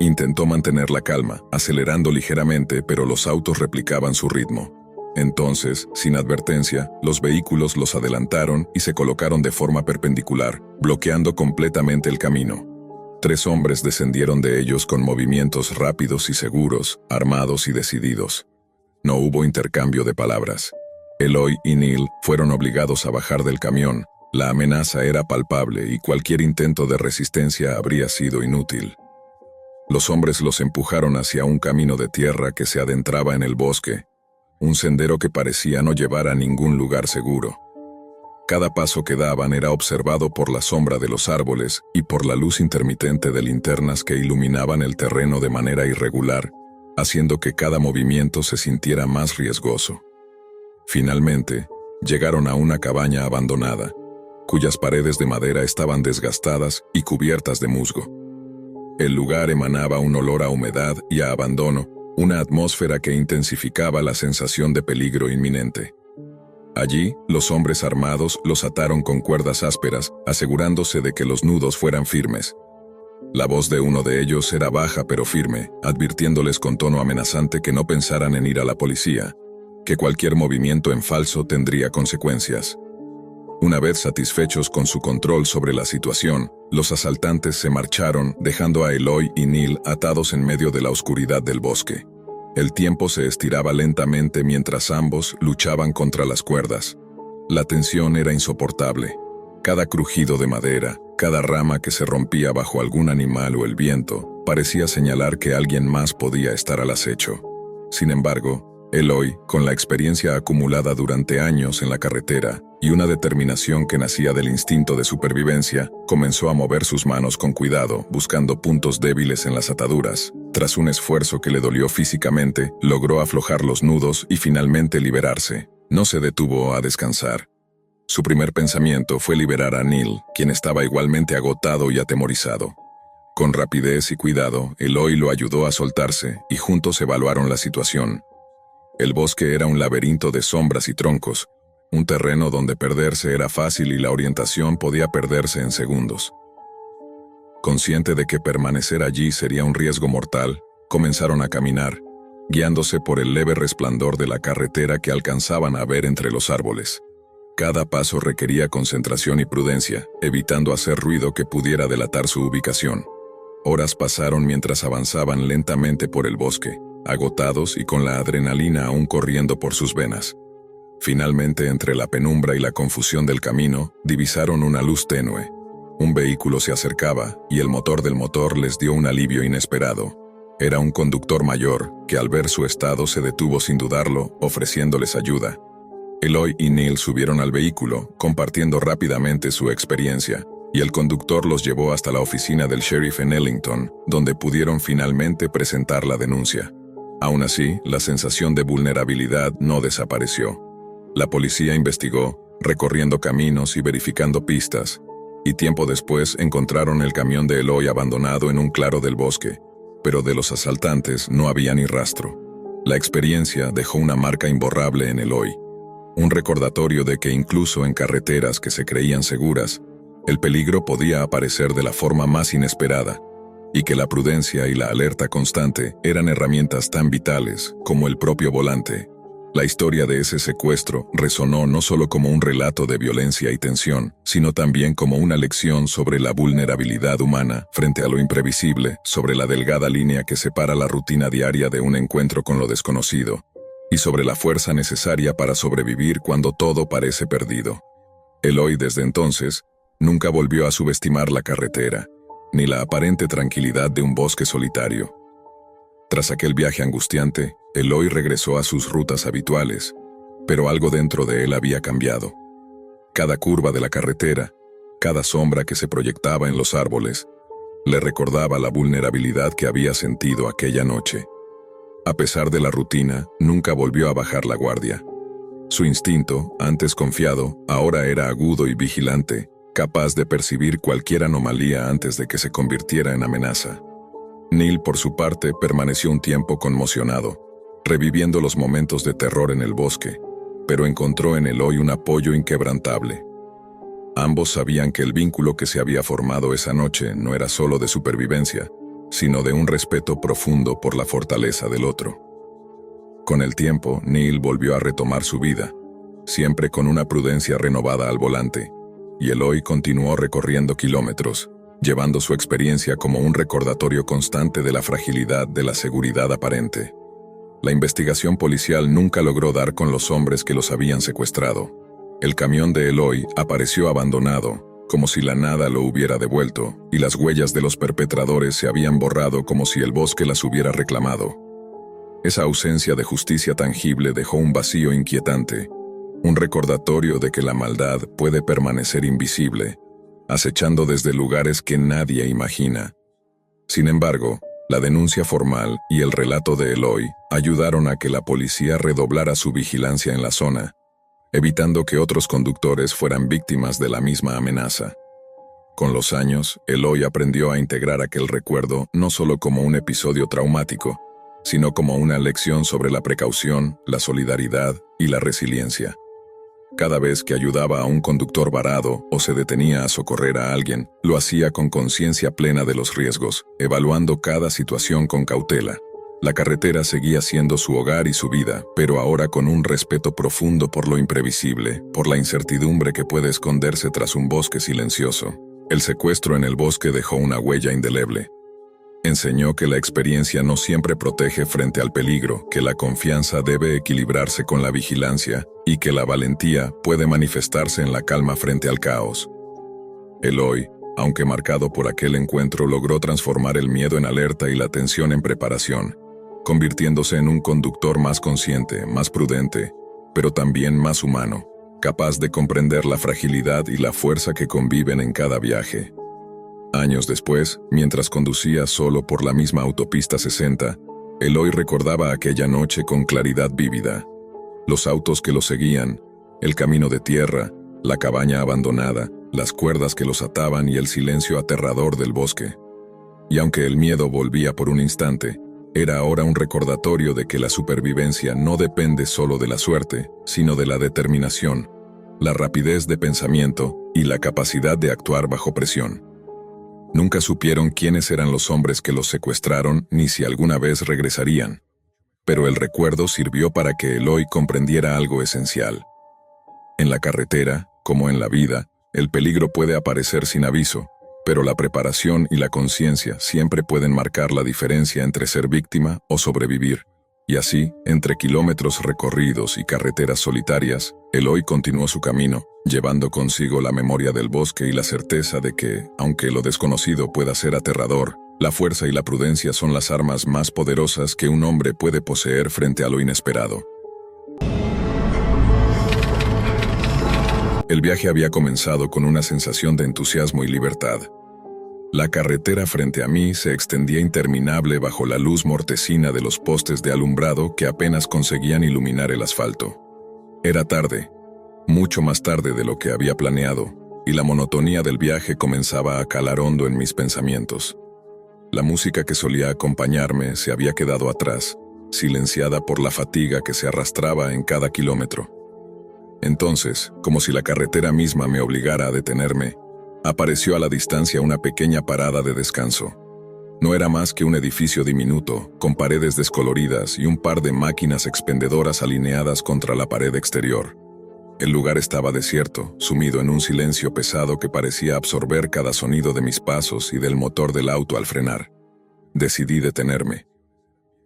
Intentó mantener la calma, acelerando ligeramente, pero los autos replicaban su ritmo. Entonces, sin advertencia, los vehículos los adelantaron y se colocaron de forma perpendicular, bloqueando completamente el camino. 3 hombres descendieron de ellos con movimientos rápidos y seguros, armados y decididos. No hubo intercambio de palabras. Eloy y Neil fueron obligados a bajar del camión. La amenaza era palpable y cualquier intento de resistencia habría sido inútil. Los hombres los empujaron hacia un camino de tierra que se adentraba en el bosque, un sendero que parecía no llevar a ningún lugar seguro. Cada paso que daban era observado por la sombra de los árboles y por la luz intermitente de linternas que iluminaban el terreno de manera irregular, haciendo que cada movimiento se sintiera más riesgoso. Finalmente, llegaron a una cabaña abandonada, cuyas paredes de madera estaban desgastadas y cubiertas de musgo. El lugar emanaba un olor a humedad y a abandono, una atmósfera que intensificaba la sensación de peligro inminente. Allí, los hombres armados los ataron con cuerdas ásperas, asegurándose de que los nudos fueran firmes. La voz de uno de ellos era baja pero firme, advirtiéndoles con tono amenazante que no pensaran en ir a la policía, que cualquier movimiento en falso tendría consecuencias. Una vez satisfechos con su control sobre la situación, los asaltantes se marcharon, dejando a Eloy y Neil atados en medio de la oscuridad del bosque. El tiempo se estiraba lentamente mientras ambos luchaban contra las cuerdas. La tensión era insoportable. Cada crujido de madera, cada rama que se rompía bajo algún animal o el viento, parecía señalar que alguien más podía estar al acecho. Sin embargo, Eloy, con la experiencia acumulada durante años en la carretera y una determinación que nacía del instinto de supervivencia, comenzó a mover sus manos con cuidado, buscando puntos débiles en las ataduras. Tras un esfuerzo que le dolió físicamente, logró aflojar los nudos y finalmente liberarse. No se detuvo a descansar. Su primer pensamiento fue liberar a Neil, quien estaba igualmente agotado y atemorizado. Con rapidez y cuidado, Eloy lo ayudó a soltarse y juntos evaluaron la situación. El bosque era un laberinto de sombras y troncos, un terreno donde perderse era fácil y la orientación podía perderse en segundos. Consciente de que permanecer allí sería un riesgo mortal, comenzaron a caminar, guiándose por el leve resplandor de la carretera que alcanzaban a ver entre los árboles. Cada paso requería concentración y prudencia, evitando hacer ruido que pudiera delatar su ubicación. Horas pasaron mientras avanzaban lentamente por el bosque, agotados y con la adrenalina aún corriendo por sus venas. Finalmente, entre la penumbra y la confusión del camino, divisaron una luz tenue. Un vehículo se acercaba, y el motor del motor les dio un alivio inesperado. Era un conductor mayor, que al ver su estado se detuvo sin dudarlo, ofreciéndoles ayuda. Eloy y Neil subieron al vehículo, compartiendo rápidamente su experiencia, y el conductor los llevó hasta la oficina del sheriff en Ellington, donde pudieron finalmente presentar la denuncia. Aún así, la sensación de vulnerabilidad no desapareció. La policía investigó, recorriendo caminos y verificando pistas, y tiempo después encontraron el camión de Eloy abandonado en un claro del bosque, pero de los asaltantes no había ni rastro. La experiencia dejó una marca imborrable en Eloy, un recordatorio de que incluso en carreteras que se creían seguras, el peligro podía aparecer de la forma más inesperada, y que la prudencia y la alerta constante eran herramientas tan vitales como el propio volante. La historia de ese secuestro resonó no solo como un relato de violencia y tensión, sino también como una lección sobre la vulnerabilidad humana frente a lo imprevisible, sobre la delgada línea que separa la rutina diaria de un encuentro con lo desconocido, y sobre la fuerza necesaria para sobrevivir cuando todo parece perdido. Eloy, desde entonces, nunca volvió a subestimar la carretera, ni la aparente tranquilidad de un bosque solitario. Tras aquel viaje angustiante, Eloy regresó a sus rutas habituales, pero algo dentro de él había cambiado. Cada curva de la carretera, cada sombra que se proyectaba en los árboles, le recordaba la vulnerabilidad que había sentido aquella noche. A pesar de la rutina, nunca volvió a bajar la guardia. Su instinto, antes confiado, ahora era agudo y vigilante, capaz de percibir cualquier anomalía antes de que se convirtiera en amenaza. Neil, por su parte, permaneció un tiempo conmocionado, reviviendo los momentos de terror en el bosque, pero encontró en Eloy un apoyo inquebrantable. Ambos sabían que el vínculo que se había formado esa noche no era solo de supervivencia, sino de un respeto profundo por la fortaleza del otro. Con el tiempo, Neil volvió a retomar su vida, siempre con una prudencia renovada al volante, y Eloy continuó recorriendo kilómetros, llevando su experiencia como un recordatorio constante de la fragilidad de la seguridad aparente. La investigación policial nunca logró dar con los hombres que los habían secuestrado. El camión de Eloy apareció abandonado, como si la nada lo hubiera devuelto, y las huellas de los perpetradores se habían borrado como si el bosque las hubiera reclamado. Esa ausencia de justicia tangible dejó un vacío inquietante, un recordatorio de que la maldad puede permanecer invisible, acechando desde lugares que nadie imagina. Sin embargo, la denuncia formal y el relato de Eloy ayudaron a que la policía redoblara su vigilancia en la zona, evitando que otros conductores fueran víctimas de la misma amenaza. Con los años, Eloy aprendió a integrar aquel recuerdo no solo como un episodio traumático, sino como una lección sobre la precaución, la solidaridad y la resiliencia. Cada vez que ayudaba a un conductor varado o se detenía a socorrer a alguien, lo hacía con conciencia plena de los riesgos, evaluando cada situación con cautela. La carretera seguía siendo su hogar y su vida, pero ahora con un respeto profundo por lo imprevisible, por la incertidumbre que puede esconderse tras un bosque silencioso. El secuestro en el bosque dejó una huella indeleble. Enseñó que la experiencia no siempre protege frente al peligro, que la confianza debe equilibrarse con la vigilancia y que la valentía puede manifestarse en la calma frente al caos. Eloy, aunque marcado por aquel encuentro, logró transformar el miedo en alerta y la tensión en preparación, convirtiéndose en un conductor más consciente, más prudente, pero también más humano, capaz de comprender la fragilidad y la fuerza que conviven en cada viaje. Años después, mientras conducía solo por la misma autopista 60, Eloy recordaba aquella noche con claridad vívida. Los autos que lo seguían, el camino de tierra, la cabaña abandonada, las cuerdas que los ataban y el silencio aterrador del bosque. Y aunque el miedo volvía por un instante, era ahora un recordatorio de que la supervivencia no depende solo de la suerte, sino de la determinación, la rapidez de pensamiento y la capacidad de actuar bajo presión. Nunca supieron quiénes eran los hombres que los secuestraron ni si alguna vez regresarían. Pero el recuerdo sirvió para que Eloy comprendiera algo esencial. En la carretera, como en la vida, el peligro puede aparecer sin aviso, pero la preparación y la conciencia siempre pueden marcar la diferencia entre ser víctima o sobrevivir. Y así, entre kilómetros recorridos y carreteras solitarias, Eloy continuó su camino, llevando consigo la memoria del bosque y la certeza de que, aunque lo desconocido pueda ser aterrador, la fuerza y la prudencia son las armas más poderosas que un hombre puede poseer frente a lo inesperado. El viaje había comenzado con una sensación de entusiasmo y libertad. La carretera frente a mí se extendía interminable bajo la luz mortecina de los postes de alumbrado que apenas conseguían iluminar el asfalto. Era tarde, mucho más tarde de lo que había planeado, y la monotonía del viaje comenzaba a calar hondo en mis pensamientos. La música que solía acompañarme se había quedado atrás, silenciada por la fatiga que se arrastraba en cada kilómetro. Entonces, como si la carretera misma me obligara a detenerme, apareció a la distancia una pequeña parada de descanso. No era más que un edificio diminuto, con paredes descoloridas y un par de máquinas expendedoras alineadas contra la pared exterior. El lugar estaba desierto, sumido en un silencio pesado que parecía absorber cada sonido de mis pasos y del motor del auto al frenar. Decidí detenerme.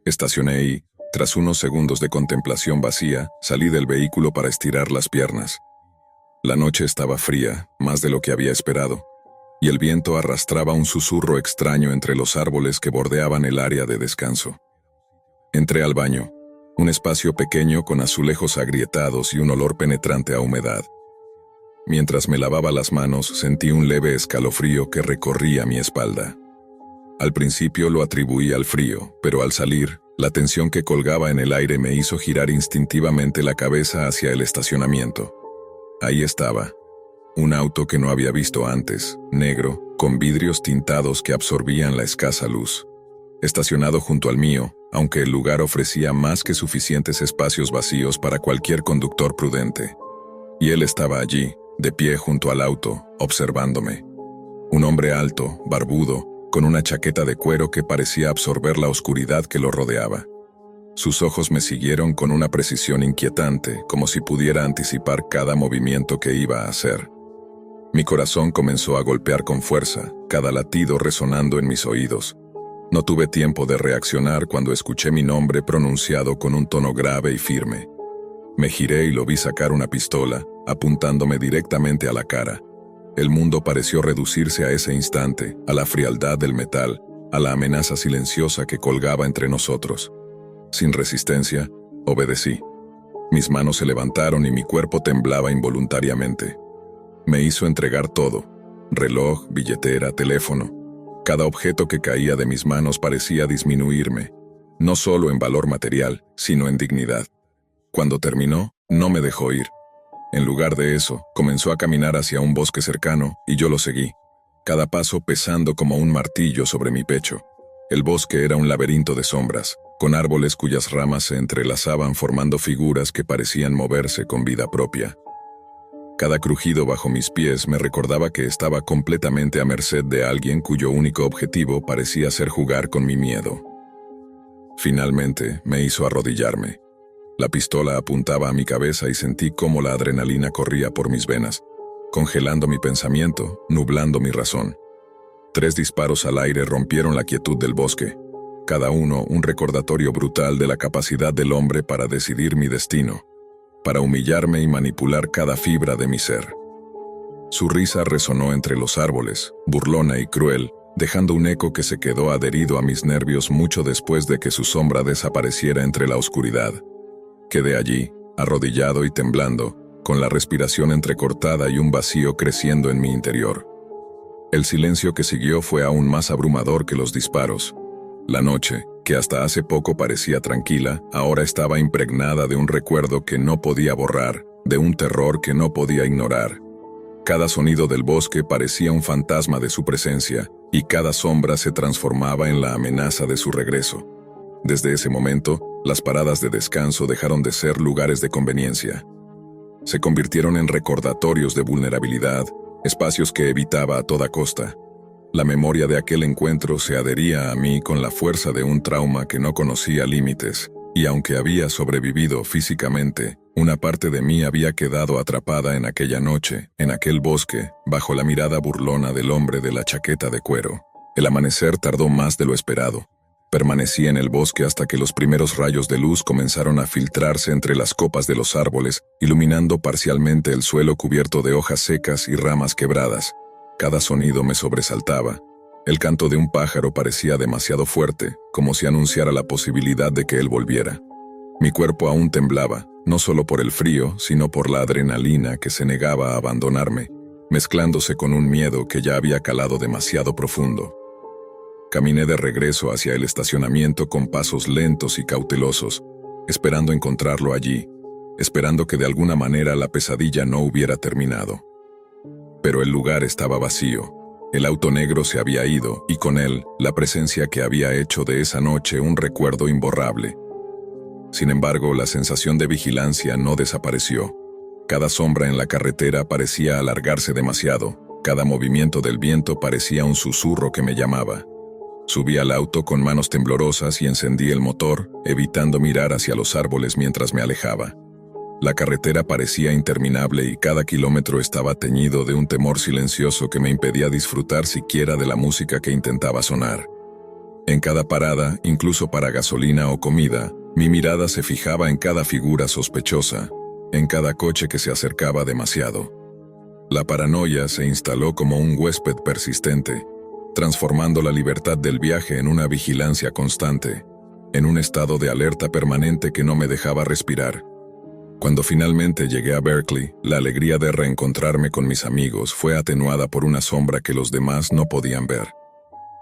Estacioné y, tras unos segundos de contemplación vacía, salí del vehículo para estirar las piernas. La noche estaba fría, más de lo que había esperado, y el viento arrastraba un susurro extraño entre los árboles que bordeaban el área de descanso. Entré al baño, un espacio pequeño con azulejos agrietados y un olor penetrante a humedad. Mientras me lavaba las manos, sentí un leve escalofrío que recorría mi espalda. Al principio lo atribuí al frío, pero al salir, la tensión que colgaba en el aire me hizo girar instintivamente la cabeza hacia el estacionamiento. Ahí estaba, un auto que no había visto antes, negro, con vidrios tintados que absorbían la escasa luz. Estacionado junto al mío, aunque el lugar ofrecía más que suficientes espacios vacíos para cualquier conductor prudente. Y él estaba allí, de pie junto al auto, observándome. Un hombre alto, barbudo, con una chaqueta de cuero que parecía absorber la oscuridad que lo rodeaba. Sus ojos me siguieron con una precisión inquietante, como si pudiera anticipar cada movimiento que iba a hacer. Mi corazón comenzó a golpear con fuerza, cada latido resonando en mis oídos. No tuve tiempo de reaccionar cuando escuché mi nombre pronunciado con un tono grave y firme. Me giré y lo vi sacar una pistola, apuntándome directamente a la cara. El mundo pareció reducirse a ese instante, a la frialdad del metal, a la amenaza silenciosa que colgaba entre nosotros. Sin resistencia, obedecí. Mis manos se levantaron y mi cuerpo temblaba involuntariamente. Me hizo entregar todo: reloj, billetera, teléfono. Cada objeto que caía de mis manos parecía disminuirme, no solo en valor material, sino en dignidad. Cuando terminó, no me dejó ir. En lugar de eso, comenzó a caminar hacia un bosque cercano y yo lo seguí, cada paso pesando como un martillo sobre mi pecho. El bosque era un laberinto de sombras, con árboles cuyas ramas se entrelazaban formando figuras que parecían moverse con vida propia. Cada crujido bajo mis pies me recordaba que estaba completamente a merced de alguien cuyo único objetivo parecía ser jugar con mi miedo. Finalmente, me hizo arrodillarme. La pistola apuntaba a mi cabeza y sentí cómo la adrenalina corría por mis venas, congelando mi pensamiento, nublando mi razón. 3 disparos al aire rompieron la quietud del bosque, cada uno un recordatorio brutal de la capacidad del hombre para decidir mi destino, para humillarme y manipular cada fibra de mi ser. Su risa resonó entre los árboles, burlona y cruel, dejando un eco que se quedó adherido a mis nervios mucho después de que su sombra desapareciera entre la oscuridad. Quedé allí, arrodillado y temblando, con la respiración entrecortada y un vacío creciendo en mi interior. El silencio que siguió fue aún más abrumador que los disparos. La noche, que hasta hace poco parecía tranquila, ahora estaba impregnada de un recuerdo que no podía borrar, de un terror que no podía ignorar. Cada sonido del bosque parecía un fantasma de su presencia, y cada sombra se transformaba en la amenaza de su regreso. Desde ese momento, las paradas de descanso dejaron de ser lugares de conveniencia. Se convirtieron en recordatorios de vulnerabilidad, espacios que evitaba a toda costa. La memoria de aquel encuentro se adhería a mí con la fuerza de un trauma que no conocía límites, y aunque había sobrevivido físicamente, una parte de mí había quedado atrapada en aquella noche, en aquel bosque, bajo la mirada burlona del hombre de la chaqueta de cuero. El amanecer tardó más de lo esperado. Permanecí en el bosque hasta que los primeros rayos de luz comenzaron a filtrarse entre las copas de los árboles, iluminando parcialmente el suelo cubierto de hojas secas y ramas quebradas. Cada sonido me sobresaltaba. El canto de un pájaro parecía demasiado fuerte, como si anunciara la posibilidad de que él volviera. Mi cuerpo aún temblaba, no solo por el frío, sino por la adrenalina que se negaba a abandonarme, mezclándose con un miedo que ya había calado demasiado profundo. Caminé de regreso hacia el estacionamiento con pasos lentos y cautelosos, esperando encontrarlo allí, esperando que de alguna manera la pesadilla no hubiera terminado. Pero el lugar estaba vacío. El auto negro se había ido, y con él, la presencia que había hecho de esa noche un recuerdo imborrable. Sin embargo, la sensación de vigilancia no desapareció. Cada sombra en la carretera parecía alargarse demasiado, cada movimiento del viento parecía un susurro que me llamaba. Subí al auto con manos temblorosas y encendí el motor, evitando mirar hacia los árboles mientras me alejaba. La carretera parecía interminable y cada kilómetro estaba teñido de un temor silencioso que me impedía disfrutar siquiera de la música que intentaba sonar. En cada parada, incluso para gasolina o comida, mi mirada se fijaba en cada figura sospechosa, en cada coche que se acercaba demasiado. La paranoia se instaló como un huésped persistente, transformando la libertad del viaje en una vigilancia constante, en un estado de alerta permanente que no me dejaba respirar. Cuando finalmente llegué a Berkeley, la alegría de reencontrarme con mis amigos fue atenuada por una sombra que los demás no podían ver.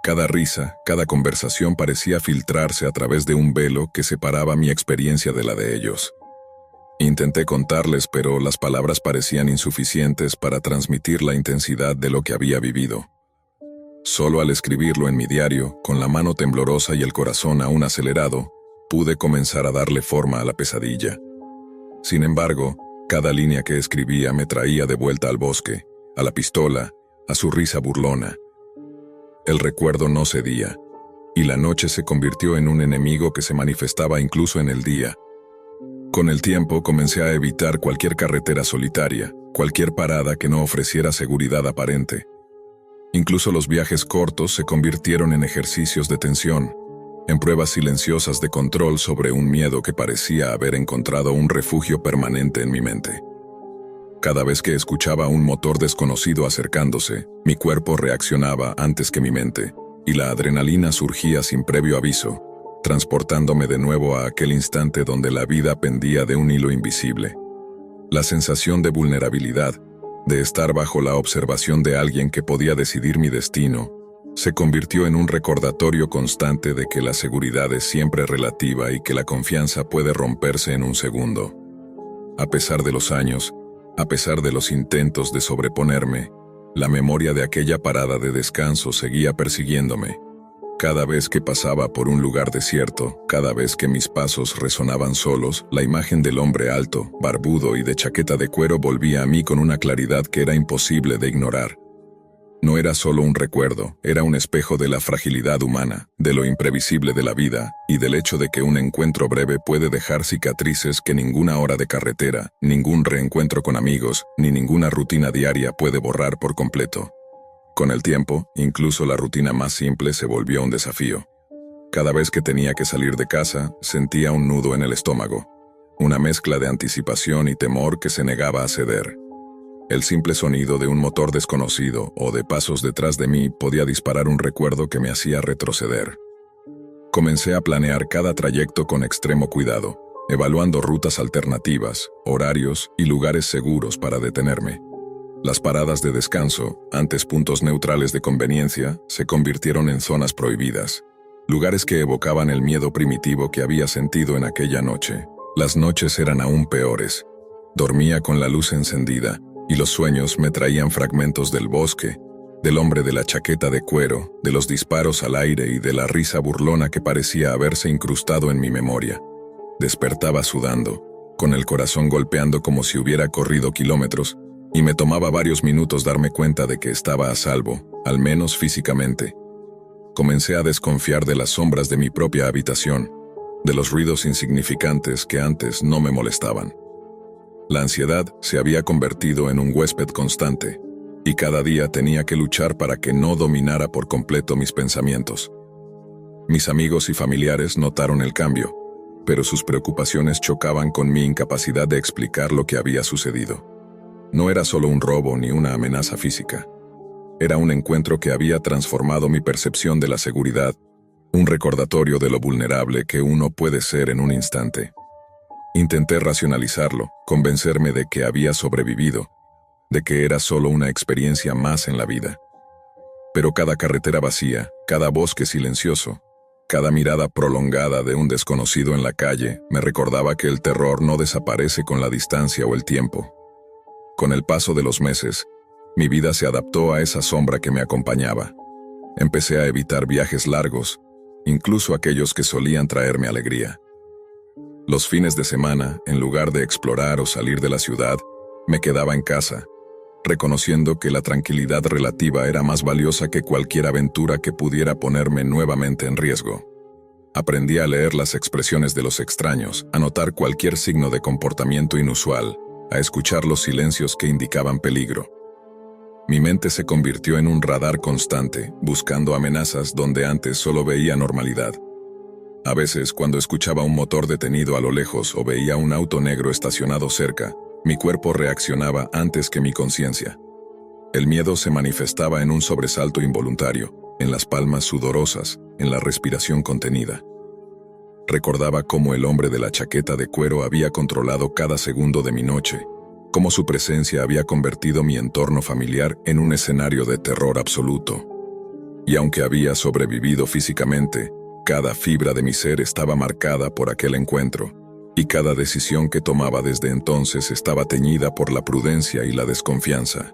Cada risa, cada conversación parecía filtrarse a través de un velo que separaba mi experiencia de la de ellos. Intenté contarles, pero las palabras parecían insuficientes para transmitir la intensidad de lo que había vivido. Solo al escribirlo en mi diario, con la mano temblorosa y el corazón aún acelerado, pude comenzar a darle forma a la pesadilla. Sin embargo, cada línea que escribía me traía de vuelta al bosque, a la pistola, a su risa burlona. El recuerdo no cedía, y la noche se convirtió en un enemigo que se manifestaba incluso en el día. Con el tiempo comencé a evitar cualquier carretera solitaria, cualquier parada que no ofreciera seguridad aparente. Incluso los viajes cortos se convirtieron en ejercicios de tensión, en pruebas silenciosas de control sobre un miedo que parecía haber encontrado un refugio permanente en mi mente. Cada vez que escuchaba un motor desconocido acercándose, mi cuerpo reaccionaba antes que mi mente, y la adrenalina surgía sin previo aviso, transportándome de nuevo a aquel instante donde la vida pendía de un hilo invisible. La sensación de vulnerabilidad, de estar bajo la observación de alguien que podía decidir mi destino, se convirtió en un recordatorio constante de que la seguridad es siempre relativa y que la confianza puede romperse en un segundo. A pesar de los años, a pesar de los intentos de sobreponerme, la memoria de aquella parada de descanso seguía persiguiéndome. Cada vez que pasaba por un lugar desierto, cada vez que mis pasos resonaban solos, la imagen del hombre alto, barbudo y de chaqueta de cuero volvía a mí con una claridad que era imposible de ignorar. No era solo un recuerdo, era un espejo de la fragilidad humana, de lo imprevisible de la vida, y del hecho de que un encuentro breve puede dejar cicatrices que ninguna hora de carretera, ningún reencuentro con amigos, ni ninguna rutina diaria puede borrar por completo. Con el tiempo, incluso la rutina más simple se volvió un desafío. Cada vez que tenía que salir de casa, sentía un nudo en el estómago, una mezcla de anticipación y temor que se negaba a ceder. El simple sonido de un motor desconocido o de pasos detrás de mí podía disparar un recuerdo que me hacía retroceder. Comencé a planear cada trayecto con extremo cuidado, evaluando rutas alternativas, horarios y lugares seguros para detenerme. Las paradas de descanso, antes puntos neutrales de conveniencia, se convirtieron en zonas prohibidas, lugares que evocaban el miedo primitivo que había sentido en aquella noche. Las noches eran aún peores. Dormía con la luz encendida, y los sueños me traían fragmentos del bosque, del hombre de la chaqueta de cuero, de los disparos al aire y de la risa burlona que parecía haberse incrustado en mi memoria. Despertaba sudando, con el corazón golpeando como si hubiera corrido kilómetros, y me tomaba varios minutos darme cuenta de que estaba a salvo, al menos físicamente. Comencé a desconfiar de las sombras de mi propia habitación, de los ruidos insignificantes que antes no me molestaban. La ansiedad se había convertido en un huésped constante, y cada día tenía que luchar para que no dominara por completo mis pensamientos. Mis amigos y familiares notaron el cambio, pero sus preocupaciones chocaban con mi incapacidad de explicar lo que había sucedido. No era solo un robo ni una amenaza física. Era un encuentro que había transformado mi percepción de la seguridad, un recordatorio de lo vulnerable que uno puede ser en un instante. Intenté racionalizarlo, convencerme de que había sobrevivido, de que era solo una experiencia más en la vida. Pero cada carretera vacía, cada bosque silencioso, cada mirada prolongada de un desconocido en la calle me recordaba que el terror no desaparece con la distancia o el tiempo. Con el paso de los meses, mi vida se adaptó a esa sombra que me acompañaba. Empecé a evitar viajes largos, incluso aquellos que solían traerme alegría. Los fines de semana, en lugar de explorar o salir de la ciudad, me quedaba en casa, reconociendo que la tranquilidad relativa era más valiosa que cualquier aventura que pudiera ponerme nuevamente en riesgo. Aprendí a leer las expresiones de los extraños, a notar cualquier signo de comportamiento inusual, a escuchar los silencios que indicaban peligro. Mi mente se convirtió en un radar constante, buscando amenazas donde antes solo veía normalidad. A veces, cuando escuchaba un motor detenido a lo lejos o veía un auto negro estacionado cerca, mi cuerpo reaccionaba antes que mi conciencia. El miedo se manifestaba en un sobresalto involuntario, en las palmas sudorosas, en la respiración contenida. Recordaba cómo el hombre de la chaqueta de cuero había controlado cada segundo de mi noche, cómo su presencia había convertido mi entorno familiar en un escenario de terror absoluto. Y aunque había sobrevivido físicamente, cada fibra de mi ser estaba marcada por aquel encuentro, y cada decisión que tomaba desde entonces estaba teñida por la prudencia y la desconfianza.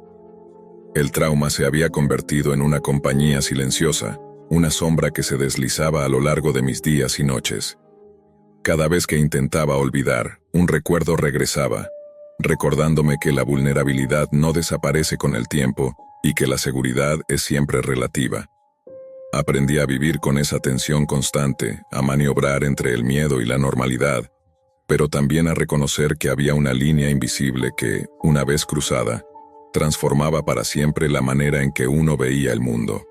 El trauma se había convertido en una compañía silenciosa, una sombra que se deslizaba a lo largo de mis días y noches. Cada vez que intentaba olvidar, un recuerdo regresaba, recordándome que la vulnerabilidad no desaparece con el tiempo y que la seguridad es siempre relativa. Aprendí a vivir con esa tensión constante, a maniobrar entre el miedo y la normalidad, pero también a reconocer que había una línea invisible que, una vez cruzada, transformaba para siempre la manera en que uno veía el mundo.